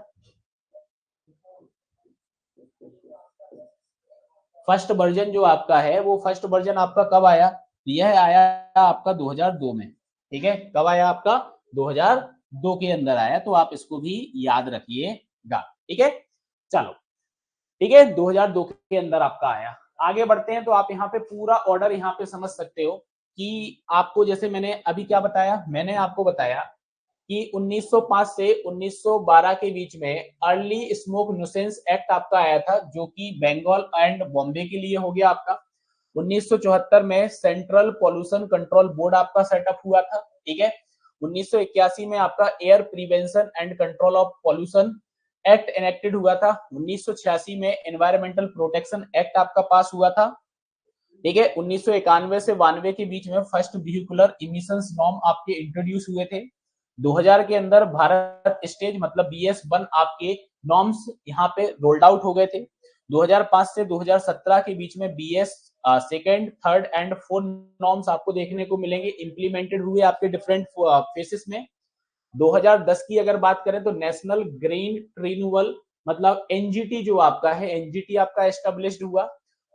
फर्स्ट वर्जन जो आपका है वो फर्स्ट वर्जन आपका कब आया, यह आया आपका 2002 में, ठीक है। कब आया आपका, 2002 के अंदर आया, तो आप इसको भी याद रखिएगा, ठीक है। चलो ठीक है, 2002 के अंदर आपका आया। आगे बढ़ते हैं तो आप यहाँ पे पूरा ऑर्डर यहाँ पे समझ सकते हो कि आपको जैसे मैंने अभी क्या बताया, मैंने आपको बताया कि 1905 से 1912 के बीच में अर्ली स्मोक न्यूसेंस एक्ट आपका आया था, जो कि बंगाल एंड बॉम्बे के लिए हो गया आपका। 1974 में सेंट्रल पॉल्यूशन कंट्रोल बोर्ड आपका सेटअप हुआ था, ठीक है। 1981 में आपका air prevention and control of pollution act enacted हुआ था। 1986 में एनवायरमेंटल प्रोटेक्शन एक्ट आपका पास हुआ था, ठीक है। 1991 से 92 के बीच में फर्स्ट व्हीकुलर इमिशंस नॉर्म आपके इंट्रोड्यूस हुए थे। 2000 के अंदर भारत स्टेज मतलब BS1 आपके नॉर्म्स यहाँ पे रोल्ड आउट हो गए थे। 2005 से 2017 के बीच में BS second, third and fourth norms आपको देखने को मिलेंगे, इंप्लीमेंटेड हुए आपके डिफरेंट फेसेस में। 2010 की अगर बात करें तो नेशनल ग्रीन रिन्यूअल मतलब एनजीटी जो आपका है, एनजीटी आपका एस्टेब्लिश्ड हुआ।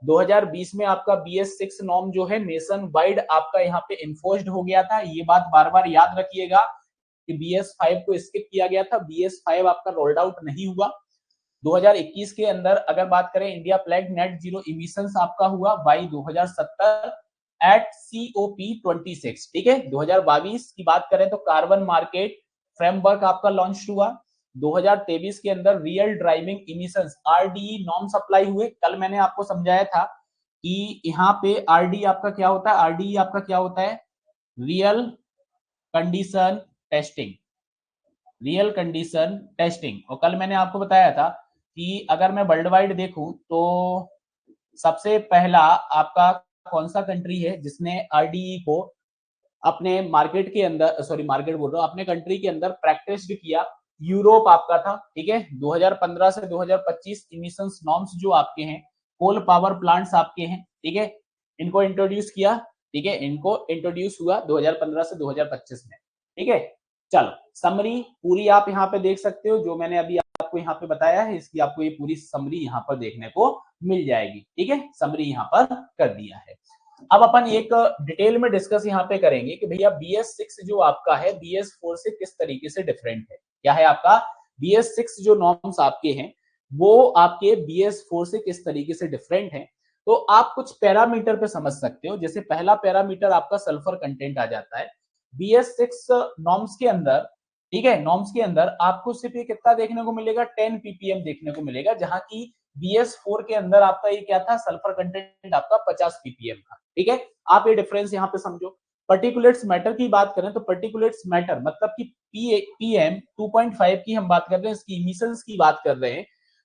2020 में आपका BS6 नॉर्म जो है नेशन वाइड आपका यहाँ पे इन्फोर्स्ड हो गया था। ये बात बार बार याद रखिएगा कि BS5 को स्किप किया गया था, BS5 आपका रोल्ड आउट नहीं हुआ। 2021 के अंदर अगर बात करें इंडिया प्लैग नेट जीरो इमिशंस आपका हुआ बाई 2070 एट COP26, ठीक है। 2022 की बात करें तो कार्बन मार्केट फ्रेमवर्क आपका लॉन्च हुआ। 2023 के अंदर real driving emissions RDE norms apply हुए। कल मैंने आपको समझाया था कि यहाँ पे RDE आपका क्या होता है, RDE आपका क्या होता है, real condition testing, real condition testing. और कल मैंने आपको बताया था कि अगर मैं वर्ल्ड वाइड देखूं तो सबसे पहला आपका कौन सा कंट्री है जिसने आरडीई को अपने मार्केट के अंदर, सॉरी मार्केट बोल रहा हूं, अपने कंट्री के अंदर प्रैक्टिस किया। यूरोप आपका था, ठीक है। 2015 से 2025 इमिशंस नॉर्म्स जो आपके हैं, कोल पावर प्लांट्स आपके हैं, ठीक है, इनको इंट्रोड्यूस किया, ठीक है, इनको इंट्रोड्यूस हुआ 2015 से 2025 में, ठीक है। चलो समरी पूरी आप यहाँ पे देख सकते हो, जो मैंने अभी आपको यहाँ पे बताया है इसकी आपको ये पूरी समरी यहाँ पर देखने को मिल जाएगी, ठीक है। समरी यहाँ पर कर दिया है। अब अपन एक डिटेल में डिस्कस यहाँ पे करेंगे कि भैया BS6 जो आपका है BS4 से किस तरीके से डिफरेंट है। क्या है आपका BS6 जो नॉर्म्स आपके हैं वो आपके BS4 से किस तरीके से डिफरेंट है। तो आप कुछ पैरामीटर पे समझ सकते हो। जैसे पहला पैरामीटर आपका सल्फर कंटेंट आ जाता है BS6 नॉर्म्स के अंदर, ठीक है। नॉर्म्स के अंदर आपको सिर्फ ये कितना देखने को मिलेगा 10 ppm देखने को मिलेगा, जहां की BS4 के अंदर आपका ये क्या था, सल्फर कंटेंट आपका 50 ppm था, ठीक है। आप ये डिफरेंस यहाँ पे समझो। पर्टिकुलेट्स मैटर की बात करें तो पर्टिकुलेट्स मैटर मतलब कि PM 2.5 की हम बात कर रहे हैं, इसकी इमिशंस की बात कर रहे हैं,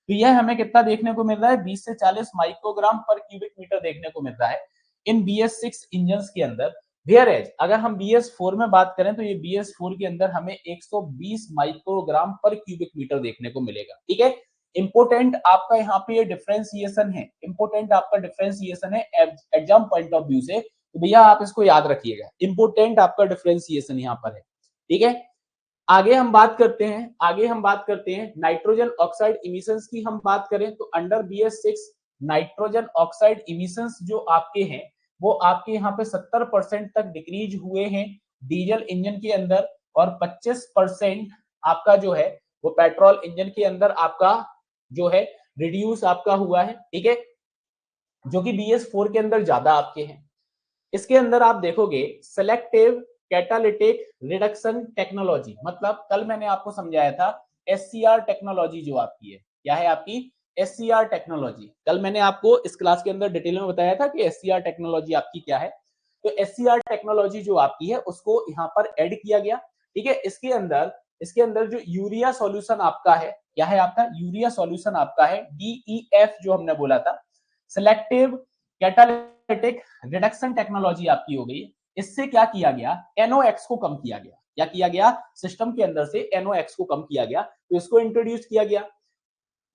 तो यह हमें कितना देखने को मिल रहा है 20 से 40 माइक्रोग्राम पर क्यूबिक मीटर देखने को मिल रहा है इन BS6 इंजन के अंदर। वेयरएज अगर हम BS4 में बात करें तो ये BS4 के अंदर हमें 120 माइक्रोग्राम पर क्यूबिक मीटर देखने को मिलेगा, ठीक है। इंपोर्टेंट आपका यहाँ पे ये डिफरेंशिएशन है, इंपोर्टेंट आपका डिफरेंशिएशन है एग्जाम पॉइंट ऑफ व्यू से, तो भैया आप इसको याद रखिएगा, इंपोर्टेंट आपका डिफरेंशिएशन यहाँ पर है, ठीक है। आगे हम बात करते हैं, आगे हम बात करते हैं नाइट्रोजन ऑक्साइड इमिशंस की। हम बात करें तो under BS6 nitrogen oxide emissions जो आपके हैं वो आपके यहाँ पे 70% तक डिक्रीज हुए हैं डीजल इंजन के अंदर, और 25% आपका जो है वो पेट्रोल इंजन के अंदर आपका जो है रिड्यूस आपका हुआ है, ठीक है, जो कि BS4 के अंदर ज्यादा आपके हैं। इसके अंदर आप देखोगे सेलेक्टिव कैटालिटिक रिडक्शन टेक्नोलॉजी, मतलब कल मैंने आपको समझाया था SCR टेक्नोलॉजी जो आपकी है, क्या है आपकी SCR टेक्नोलॉजी। कल मैंने आपको इस क्लास के अंदर डिटेल में बताया था कि SCR टेक्नोलॉजी आपकी क्या है। तो SCR टेक्नोलॉजी जो आपकी है उसको यहाँ पर ऐड किया गया, ठीक है। इसके अंदर जो यूरिया सॉल्यूशन आपका है, क्या है आपका यूरिया सॉल्यूशन आपका है DEF जो हमने बोला था, सिलेक्टिव कैटालिटिक रिडक्शन टेक्नोलॉजी आपकी हो गई। इससे क्या किया गया, NOx को कम किया गया। क्या किया गया, सिस्टम के अंदर से NOx को कम किया गया, तो इसको इंट्रोड्यूस किया गया।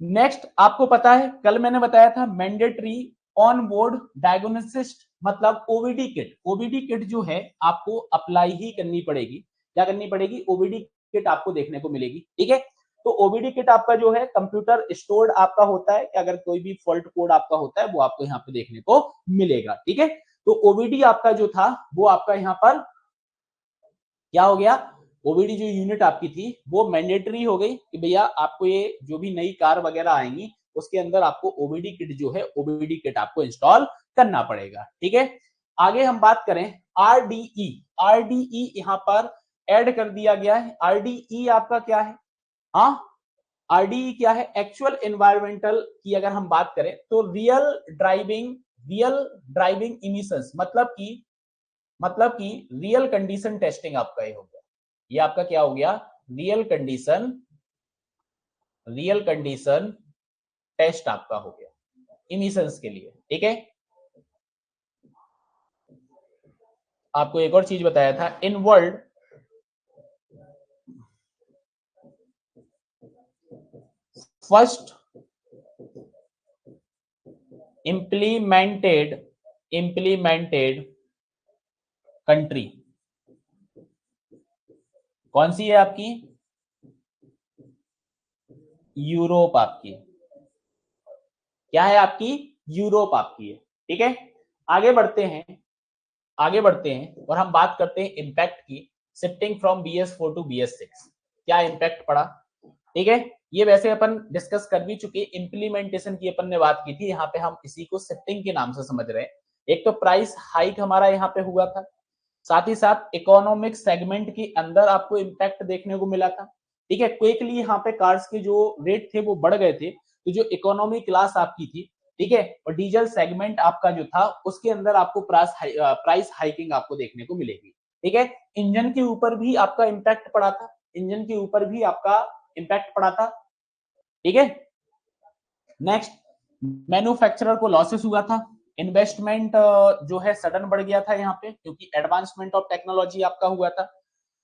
नेक्स्ट आपको पता है कल मैंने बताया था मैंडेटरी ऑन बोर्ड डायग्नोसिस्ट मतलब OBD किट। OBD किट जो है आपको अप्लाई ही करनी पड़ेगी। क्या करनी पड़ेगी, OBD किट आपको देखने को मिलेगी, ठीक है। तो OBD किट आपका जो है कंप्यूटर स्टोर्ड आपका होता है कि अगर कोई भी फॉल्ट कोड आपका होता है वो आपको यहाँ पे देखने को मिलेगा, ठीक है। तो OBD आपका जो था वो आपका यहाँ पर क्या हो गया, OBD जो यूनिट आपकी थी वो मैंडेटरी हो गई कि भैया आपको ये जो भी नई कार वगैरह आएंगी उसके अंदर आपको OBD किट जो है OBD किट आपको इंस्टॉल करना पड़ेगा, ठीक है। आगे हम बात करें RDE, RDE यहाँ पर ऐड कर दिया गया है। RDE आपका क्या है, हाँ RDE क्या है, एक्चुअल एनवायरमेंटल की अगर हम बात करें तो रियल ड्राइविंग इमिशंस मतलब कि रियल कंडीशन टेस्टिंग आपका ये हो गया। ये आपका क्या हो गया, रियल कंडीशन टेस्ट आपका हो गया इमिशंस के लिए, ठीक है। आपको एक और चीज बताया था, in world first implemented country कौन सी है आपकी, यूरोप आपकी, क्या है आपकी, यूरोप आपकी है, ठीक है। आगे बढ़ते हैं, आगे बढ़ते हैं और हम बात करते हैं इंपैक्ट की, shifting from BS4 to BS6 क्या इंपैक्ट पड़ा, ठीक है। ये वैसे अपन डिस्कस कर भी चुके, इंप्लीमेंटेशन की अपन ने बात की थी, यहाँ पे हम इसी को शिफ्टिंग के नाम से समझ रहे हैं। एक तो प्राइस हाइक हमारा यहाँ पे हुआ था, साथ ही साथ इकोनॉमिक सेगमेंट के अंदर आपको इंपैक्ट देखने को मिला था, ठीक है। क्विकली यहाँ पे कार्स के जो रेट थे वो बढ़ गए थे, तो जो इकोनॉमी क्लास आपकी थी, ठीक है, और डीजल सेगमेंट आपका जो था उसके अंदर आपको प्राइस हाइकिंग आपको देखने को मिलेगी, ठीक है। इंजन के ऊपर भी आपका इंपैक्ट पड़ा था, इंजन के ऊपर भी आपका इंपैक्ट पड़ा था। ठीक है, नेक्स्ट, मैन्युफैक्चरर को लॉसेस हुआ था, इन्वेस्टमेंट जो है सडन बढ़ गया था यहाँ पे, क्योंकि एडवांसमेंट ऑफ टेक्नोलॉजी आपका हुआ था।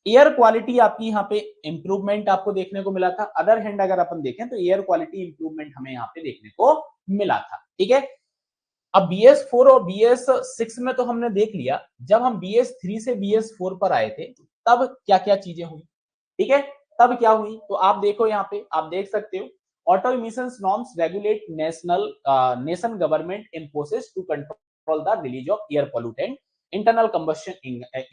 एयर क्वालिटी आपकी यहाँ पे इंप्रूवमेंट आपको देखने को मिला था। अदर हैंड अगर अपन देखें तो एयर क्वालिटी इंप्रूवमेंट हमें यहाँ पे देखने को मिला था। ठीक है, अब BS4 और BS6 में तो हमने देख लिया, जब हम BS3 से BS4 पर आए थे तब क्या क्या चीजें हुई। ठीक है, तब क्या हुई तो आप देखो, यहाँ पे आप देख सकते हो, auto emissions norms regulate nation government imposes to control the release of air pollutant internal combustion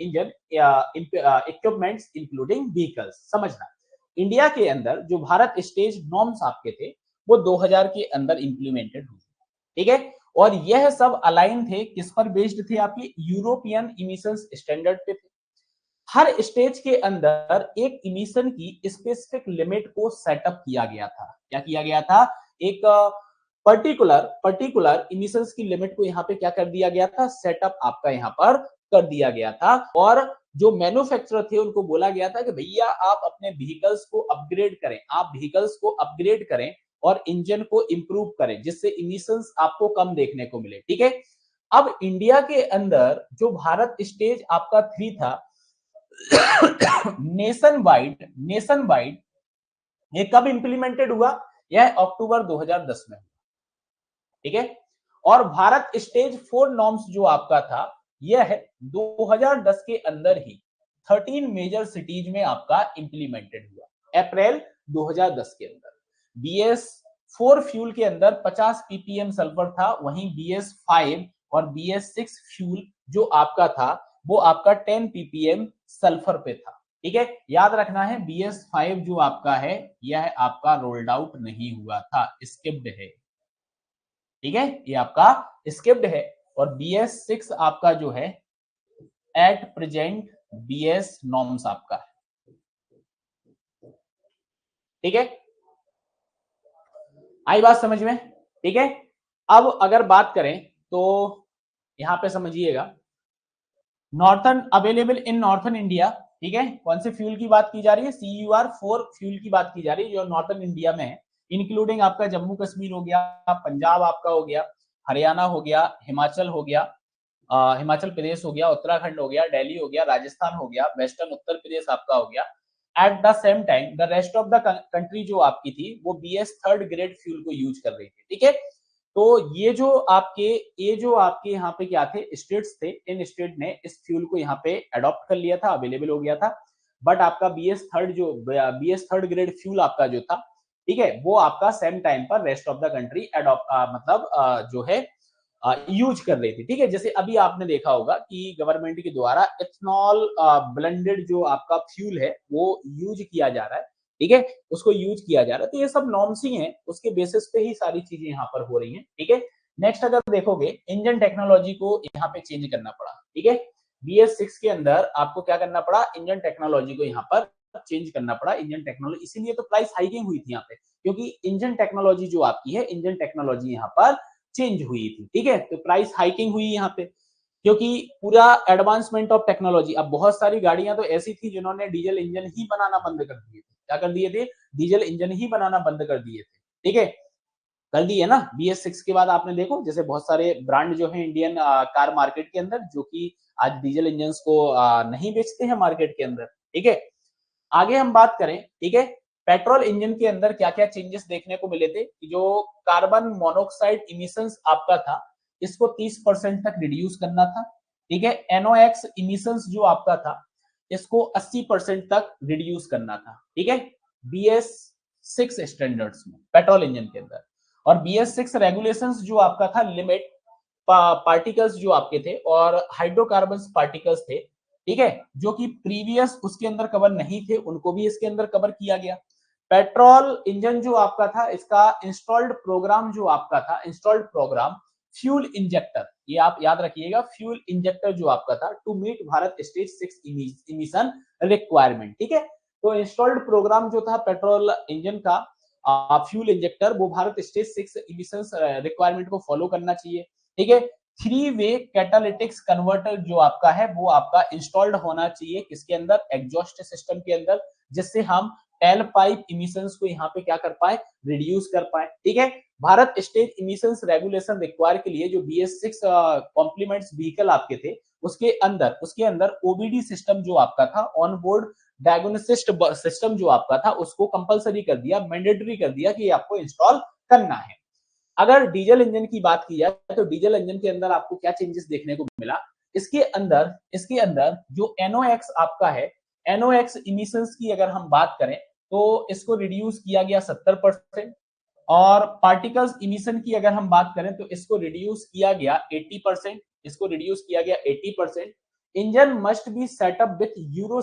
engine equipments including vehicles. समझना, इंडिया के अंदर जो भारत स्टेज नॉर्म्स आपके थे वो 2000 के अंदर इंप्लीमेंटेड हुए। ठीक है, और यह सब अलाइन थे, किस पर बेस्ड थे, आपके यूरोपियन इमिशंस स्टैंडर्ड पे थे। हर स्टेज के अंदर एक इमिशन की स्पेसिफिक लिमिट को सेटअप किया गया था। क्या किया गया था, एक पर्टिकुलर इमिशंस की लिमिट को यहाँ पे क्या कर दिया गया था, सेटअप आपका यहाँ पर कर दिया गया था। और जो मैन्युफैक्चरर थे उनको बोला गया था कि भैया आप अपने व्हीकल्स को अपग्रेड करें, आप व्हीकल्स को अपग्रेड करें और इंजन को इंप्रूव करें, जिससे इमिशंस आपको कम देखने को मिले। ठीक है, अब इंडिया के अंदर जो भारत स्टेज आपका 3 था, नेशन वाइड ये कब इंप्लीमेंटेड हुआ, यह अक्टूबर 2010 में। ठीक है, और भारत स्टेज 4 नॉर्म्स जो आपका था, यह 2010 के अंदर ही 13 मेजर सिटीज में आपका इंप्लीमेंटेड हुआ, अप्रैल 2010 के अंदर। BS4 फ्यूल के अंदर 50 ppm सल्फर था, वहीं BS5 और BS6 फ्यूल जो आपका था वो आपका 10 ppm सल्फर पे था। ठीक है, याद रखना है BS5 जो आपका है यह आपका रोल्ड आउट नहीं हुआ था, स्किप्ड है। ठीक है, ये आपका स्किप्ड है। और BS6 आपका जो है एट प्रेजेंट BS नॉर्म्स आपका है। ठीक है, आई बात समझ में। ठीक है, अब अगर बात करें तो यहां पे समझिएगा, northern available in northern India. ठीक है, कौन से फ्यूल की बात की जा रही है, CUR4 फ्यूल की बात की जा रही है जो नॉर्थन इंडिया में है, इंक्लूडिंग आपका जम्मू कश्मीर हो गया, पंजाब आपका हो गया, हरियाणा हो गया, हिमाचल हो गया, हिमाचल प्रदेश हो गया, उत्तराखंड हो गया, दिल्ली हो गया, राजस्थान हो गया, वेस्टर्न उत्तर प्रदेश आपका हो गया। At the same time the rest of the country जो आपकी थी वो BS थर्ड ग्रेड फ्यूल को यूज कर रही थी। ठीक है, तो ये जो आपके यहाँ पे क्या थे, स्टेट्स थे, इन स्टेट ने इस फ्यूल को यहाँ पे अडॉप्ट कर लिया था, अवेलेबल हो गया था। बट आपका BS थर्ड ग्रेड फ्यूल आपका जो था, ठीक है, वो आपका सेम टाइम पर rest of the country adopt मतलब जो है यूज कर रही थी। ठीक है, जैसे अभी आपने देखा होगा कि गवर्नमेंट के द्वारा इथेनॉल ब्लेंडेड जो आपका फ्यूल है वो यूज किया जा रहा है। ठीक है, उसको यूज किया जा रहा है, तो ये सब नॉर्म्स ही हैं, उसके बेसिस पे ही सारी चीजें यहाँ पर हो रही हैं। ठीक है, नेक्स्ट अगर देखोगे, इंजन टेक्नोलॉजी को यहाँ पे चेंज करना पड़ा। ठीक है, BS6 के अंदर आपको क्या करना पड़ा, इंजन टेक्नोलॉजी को यहाँ पर चेंज करना पड़ा। इंजन टेक्नोलॉजी, इसीलिए तो प्राइस हाइकिंग हुई थी यहाँ पे, क्योंकि इंजन टेक्नोलॉजी जो आपकी है, इंजन टेक्नोलॉजी यहाँ पर चेंज हुई थी। ठीक है, तो प्राइस हाइकिंग हुई यहाँ पे, क्योंकि पूरा एडवांसमेंट ऑफ टेक्नोलॉजी। अब बहुत सारी गाड़ियां तो ऐसी थी जिन्होंने डीजल इंजन ही बनाना बंद कर दिए थे। क्या कर दिए थे, डीजल इंजन ही बनाना बंद कर दिए थे। ठीक है, कर दिए ना। BS6 के बाद आपने देखो, जैसे बहुत सारे ब्रांड जो है इंडियन कार मार्केट के अंदर, जो कि आज डीजल इंजन को नहीं बेचते हैं मार्केट के अंदर। ठीक है, आगे हम बात करें, ठीक है, पेट्रोल इंजन के अंदर क्या क्या चेंजेस देखने को मिले थे, जो कार्बन मोनोऑक्साइड इमिशंस आपका था, इसको 30% तक रिड्यूस करना था। ठीक है, NOx इमिशंस जो आपका था, इसको 80% तक रिड्यूस करना था। ठीक है, BS6 स्टैंडर्ड्स में पेट्रोल इंजन के अंदर। और BS6 रेगुलेशंस जो आपका था, लिमिट पार्टिकल्स जो आपके थे और हाइड्रोकार्बन पार्टिकल्स थे, ठीक है, जो कि प्रीवियस उसके अंदर कवर नहीं थे, उनको भी इसके अंदर कवर किया गया। पेट्रोल इंजन जो आपका था, इसका इंस्टॉल्ड प्रोग्राम जो आपका था, इंस्टॉल्ड प्रोग्राम फ्यूल इंजेक्टर, ये आप याद रखिएगा, फ्यूल इंजेक्टर जो आपका था, to meet Bharat stage 6 emission requirement. ठीक है, तो इंस्टॉल्ड प्रोग्राम जो था पेट्रोल इंजन का, फ्यूल इंजेक्टर, वो भारत स्टेज 6 इमिशन रिक्वायरमेंट को फॉलो करना चाहिए। ठीक है, 3 वे कैटालिटिक्स कन्वर्टर जो आपका है वो आपका इंस्टॉल्ड होना चाहिए किसके अंदर, एग्जॉस्ट सिस्टम के अंदर, जिससे हम टेल पाइप इमिशंस को यहाँ पे क्या कर पाए, रिड्यूस कर पाए। ठीक है, Bharat state emissions regulation require के लिए जो BS6 कॉम्प्लीमेंट्स व्हीकल आपके थे उसके अंदर ओबीडी सिस्टम जो आपका था, ऑन बोर्ड डायग्नोसिस्ट सिस्टम जो आपका था उसको कंपलसरी कर दिया, मैंडेटरी कर दिया कि ये आपको इंस्टॉल करना है। अगर डीजल इंजन की बात की जाए तो डीजल इंजन के अंदर आपको क्या चेंजेस देखने को मिला, इसके अंदर जो NOx आपका है, NOx इमिशंस की अगर हम बात करें तो इसको रिड्यूस किया गया 70%, और पार्टिकल्स इमिशन की अगर हम बात करें तो इसको रिड्यूस किया गया 80%। Engine must be set up with euro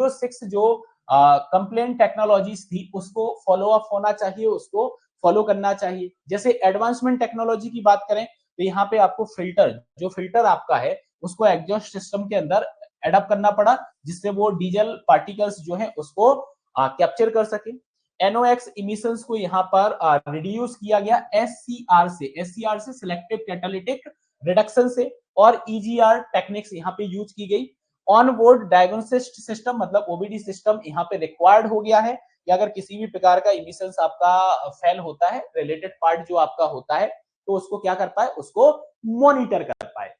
6 जो कंप्लेंट टेक्नोलॉजीज थी उसको फॉलो अप होना चाहिए, उसको फॉलो करना चाहिए। जैसे एडवांसमेंट टेक्नोलॉजी की बात करें तो यहाँ पे आपको फिल्टर आपका है उसको एग्जॉस्ट सिस्टम के अंदर एडप्ट करना पड़ा, जिससे वो डीजल पार्टिकल्स जो है उसको कैप्चर कर सके। NOx इमिशंस को यहाँ पर रिड्यूस किया गया SCR से सिलेक्टिव कैटालिटिक रिडक्शन से, और EGR टेक्निक्स यहाँ पे यूज की गई। ऑन बोर्ड डायग्नोसिस्ट सिस्टम मतलब OBD सिस्टम यहाँ पे रिक्वायर्ड हो गया है कि अगर किसी भी प्रकार का इमिशंस आपका फेल होता है, रिलेटेड पार्ट जो आपका होता है तो उसको क्या कर पाए, उसको मॉनिटर कर पाए।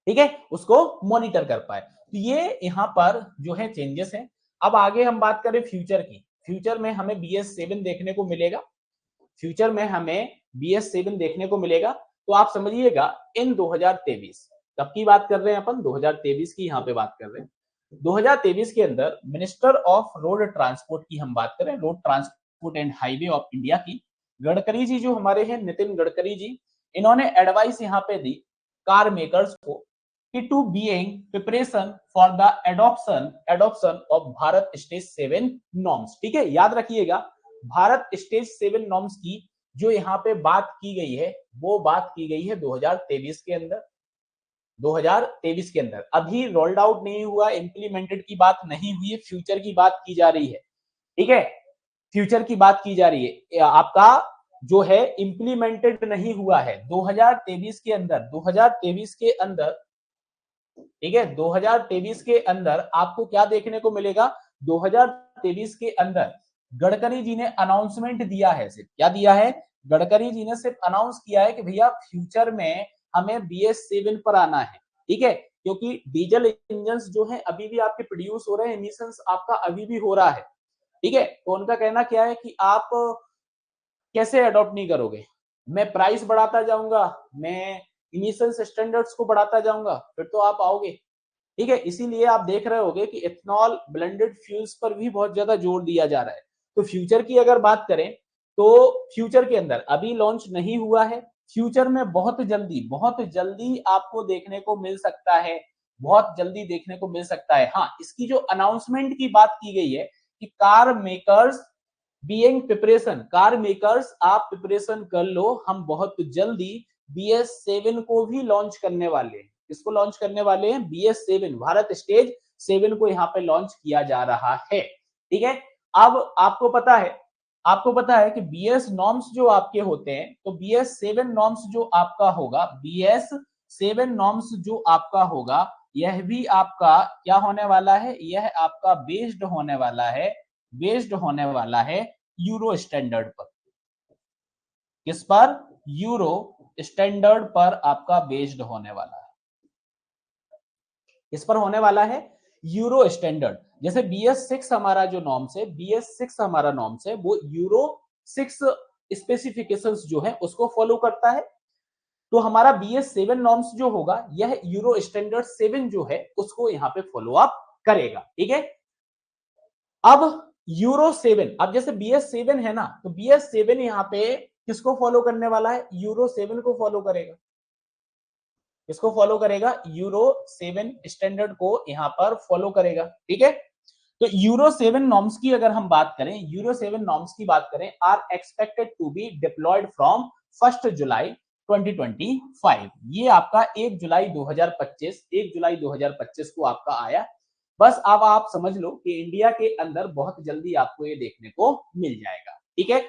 ठीक है, उसको मॉनिटर कर पाए। तो ये यहाँ पर जो है चेंजेस है। अब आगे हम बात करें फ्यूचर की, फ्यूचर में हमें BS7 देखने को मिलेगा, तो आप समझिएगा इन 2023, कब की बात कर रहे हैं अपन, 2023 की यहाँ पे बात कर रहे हैं। 2023 के अंदर मिनिस्टर ऑफ रोड ट्रांसपोर्ट की हम बात करें, road transport and highway of India की, गडकरी जी जो हमारे हैं, नितिन गडकरी जी, इन्होंने एडवाइस यहाँ पे दी कार मेकर्स को कि to being preparation for the adoption of Bharat stage 7 norms. ठीक है, याद रखिएगा भारत स्टेज 7 नॉर्म्स की जो यहाँ पे बात की गई है वो बात की गई है 2023 के अंदर। 2023 के अंदर अभी रोल्ड आउट नहीं हुआ, इंप्लीमेंटेड की बात नहीं हुई है, फ्यूचर की बात की जा रही है। ठीक है, फ्यूचर की बात की जा रही है, आपका जो है इंप्लीमेंटेड नहीं हुआ है 2023 के अंदर। 2023 के अंदर, ठीक है, 2023 के अंदर आपको क्या देखने को मिलेगा, 2023 के अंदर गडकरी जी ने अनाउंसमेंट दिया है, सिर्फ क्या दिया है, गडकरी जी ने सिर्फ अनाउंस किया है कि भैया फ्यूचर में हमें BS7 पर आना है। ठीक है, क्योंकि डीजल इंजन जो है अभी भी आपके प्रोड्यूस हो रहे हैं, एमिशंस आपका अभी भी हो रहा है। ठीक है, तो उनका कहना क्या है कि आप कैसे अडॉप्ट नहीं करोगे, मैं प्राइस बढ़ाता जाऊंगा, मैं इमिशंस स्टैंडर्ड्स को बढ़ाता जाऊंगा, फिर तो आप आओगे। ठीक है, इसीलिए आप देख रहे होगे कि इथेनॉल ब्लेंडेड फ्यूल्स पर भी बहुत ज्यादा जोर दिया जा रहा है। तो फ्यूचर की अगर बात करें तो फ्यूचर के अंदर अभी लॉन्च नहीं हुआ है, फ्यूचर में बहुत जल्दी आपको देखने को मिल सकता है, बहुत जल्दी देखने को मिल सकता है। हाँ, इसकी जो अनाउंसमेंट की बात की गई है कि car makers being preparation, car makers आप प्रिपरेशन कर लो, हम बहुत जल्दी BS7 को भी लॉन्च करने वाले हैं। किसको लॉन्च करने वाले हैं, BS7, भारत स्टेज 7 को यहाँ पे लॉन्च किया जा रहा है। ठीक है, अब आपको पता है कि BS नॉर्म्स जो आपके होते हैं, तो BS7 नॉर्म्स जो आपका होगा, BS7 नॉर्म्स जो आपका होगा, यह भी आपका क्या होने वाला है, यह आपका बेस्ड होने वाला है यूरो स्टैंडर्ड पर। किस पर, यूरो स्टैंडर्ड पर आपका बेस्ड होने वाला है। इस पर होने वाला है यूरो स्टैंडर्ड। जैसे BS6 हमारा जो नॉर्म्स है, BS6 हमारा नॉर्म्स है, वो यूरो 6 स्पेसिफिकेशंस जो है उसको फॉलो करता है। तो हमारा BS7 नॉर्म्स जो होगा यह यूरो स्टैंडर्ड 7 जो है उसको यहाँ पे फॉलो अप करेगा। ठीक है, अब यूरो 7, अब जैसे BS7 है ना, तो BS7 यहाँ पे किसको फॉलो करने वाला है, यूरो 7 को फॉलो करेगा। इसको फॉलो करेगा, यूरो 7 स्टैंडर्ड को यहाँ पर फॉलो करेगा। ठीक है, तो यूरो 7 नॉर्म्स की अगर हम बात करें, यूरो 7 नॉर्म्स की बात करें, are expected to be deployed from 1 जुलाई 2025। ये आपका 1 जुलाई 2025 को आपका आया। बस अब आप समझ लो कि इंडिया के अंदर बहुत जल्दी आपको ये देखने को मिल जाएगा। ठीक है,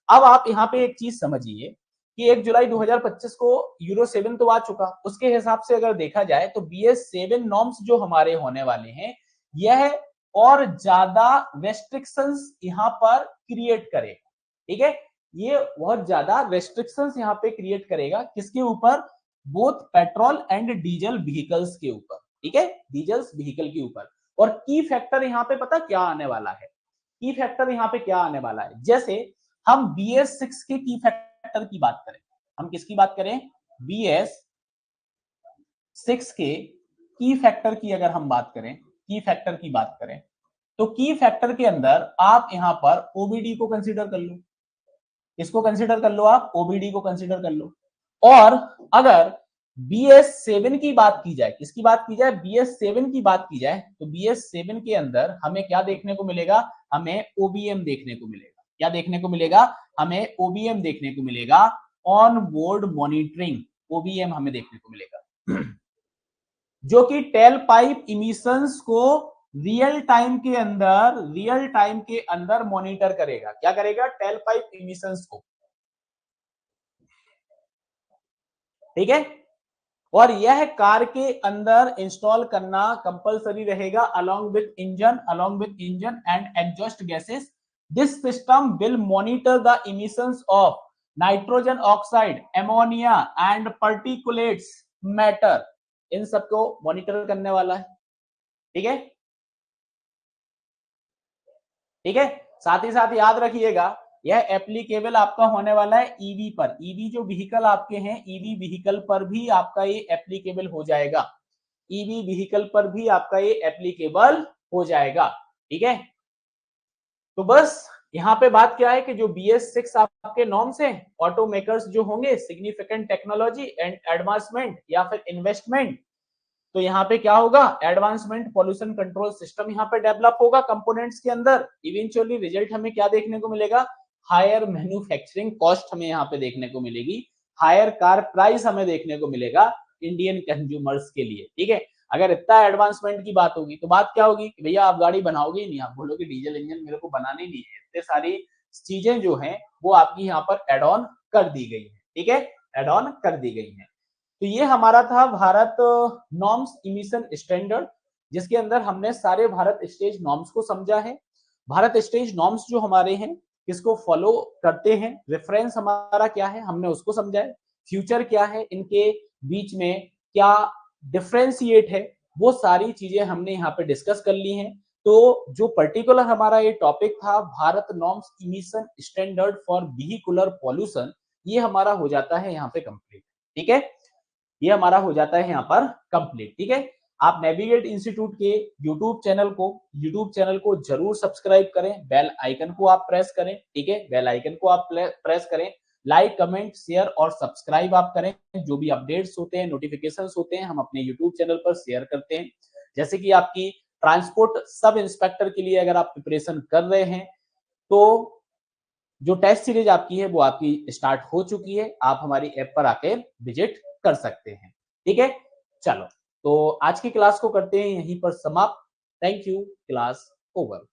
अब आप यहाँ पे एक चीज समझिए कि 1 जुलाई 2025 को यूरो 7 तो आ चुका, उसके हिसाब से अगर देखा जाए तो BS7 नॉर्म्स जो हमारे होने वाले हैं यह और ज्यादा रेस्ट्रिक्शंस यहां पर क्रिएट करेगा। ठीक है, ये बहुत ज्यादा रेस्ट्रिक्शंस यहां पे क्रिएट करेगा किसके ऊपर, both petrol and diesel vehicles के ऊपर। ठीक है, डीजल व्हीकल के ऊपर। और की फैक्टर यहां पे पता क्या आने वाला है, की फैक्टर यहां पे क्या आने वाला है, जैसे हम BS6 के की फैक्टर की बात करें, हम किसकी बात करें, BS6 के की फैक्टर की अगर हम बात करें, की फैक्टर की बात करें, तो की फैक्टर के अंदर आप यहां पर ओबीडी को कंसीडर कर लो, इसको कंसीडर कर लो, आप ओबीडी को कंसीडर कर लो। और अगर BS7 की बात की जाए, किसकी बात की जाए, BS7 की बात की जाए, तो BS7 के अंदर हमें क्या देखने को मिलेगा, हमें OBM देखने को मिलेगा। क्या देखने को मिलेगा, हमें OBM देखने को मिलेगा, ऑन बोर्ड मॉनिटरिंग, OBM हमें देखने को मिलेगा, जो कि टेल पाइप इमिशंस को रियल टाइम के अंदर मॉनिटर करेगा। क्या करेगा, टेल पाइप इमिशंस को। ठीक है, और यह कार के अंदर इंस्टॉल करना कंपलसरी रहेगा along with engine and exhaust gases. This system will monitor the emissions of nitrogen oxide, ammonia and particulates matter, इन सबको मॉनिटर करने वाला है। ठीक है, ठीक है, साथ ही साथ याद रखिएगा यह एप्लीकेबल आपका होने वाला है ईवी पर, ईवी जो व्हीकल आपके हैं, ईवी व्हीकल पर भी आपका ये एप्लीकेबल हो जाएगा, ईवी व्हीकल पर भी आपका ये एप्लीकेबल हो जाएगा। ठीक है, तो बस यहाँ पे बात क्या है कि जो BS6 आपके नॉर्म्स हैं, ऑटो मेकर्स जो होंगे, सिग्निफिकेंट टेक्नोलॉजी एंड एडवांसमेंट या फिर इन्वेस्टमेंट, तो यहाँ पे क्या होगा, एडवांसमेंट पॉल्यूशन कंट्रोल सिस्टम यहाँ पे डेवलप होगा कंपोनेंट्स के अंदर। इवेंचुअली रिजल्ट हमें क्या देखने को मिलेगा, हायर मैन्युफैक्चरिंग कॉस्ट हमें यहाँ पे देखने को मिलेगी, हायर कार प्राइस हमें देखने को मिलेगा इंडियन कंज्यूमर्स के लिए। ठीक है, अगर इतना एडवांसमेंट की बात होगी तो बात क्या होगी कि भैया आप गाड़ी बनाओगे ही नहीं, आप बोलोगे डीजल इंजन मेरे को बनाने नहीं है, इतने सारी चीजें जो हैं वो आपकी यहाँ पर एड ऑन कर दी गई है। ठीक है, एड ऑन कर दी गई है। तो ये हमारा था भारत नॉर्म्स इमिशन स्टैंडर्ड, जिसके अंदर हमने सारे भारत स्टेज नॉर्म्स को समझा है। भारत स्टेज नॉर्म्स जो हमारे हैं किसको फॉलो करते हैं, रेफरेंस हमारा क्या है हमने उसको समझा है, फ्यूचर क्या है, इनके बीच में क्या डिफरेंशिएट है, वो सारी चीजें हमने यहाँ पे डिस्कस कर ली हैं। तो जो पर्टिकुलर हमारा ये टॉपिक था Bharat norms emission standard for vehicular pollution, ये हमारा हो जाता है यहाँ पे कंप्लीट। ठीक है, ये हमारा हो जाता है यहाँ पर कंप्लीट। ठीक है, आप नेविगेट इंस्टीट्यूट के यूट्यूब चैनल को जरूर सब्सक्राइब करें, बेल आइकन को आप प्रेस करें। ठीक है, बेल आइकन को आप प्रेस करें, लाइक कमेंट शेयर और सब्सक्राइब आप करें। जो भी अपडेट्स होते हैं, नोटिफिकेशंस होते हैं, हम अपने यूट्यूब चैनल पर शेयर करते हैं। जैसे कि आपकी ट्रांसपोर्ट सब इंस्पेक्टर के लिए अगर आप प्रिपरेशन कर रहे हैं तो जो टेस्ट सीरीज आपकी है वो आपकी स्टार्ट हो चुकी है, आप हमारी ऐप पर आके विजिट कर सकते हैं। ठीक है, चलो तो आज की क्लास को करते हैं यहीं पर समाप्त। Thank you, class over.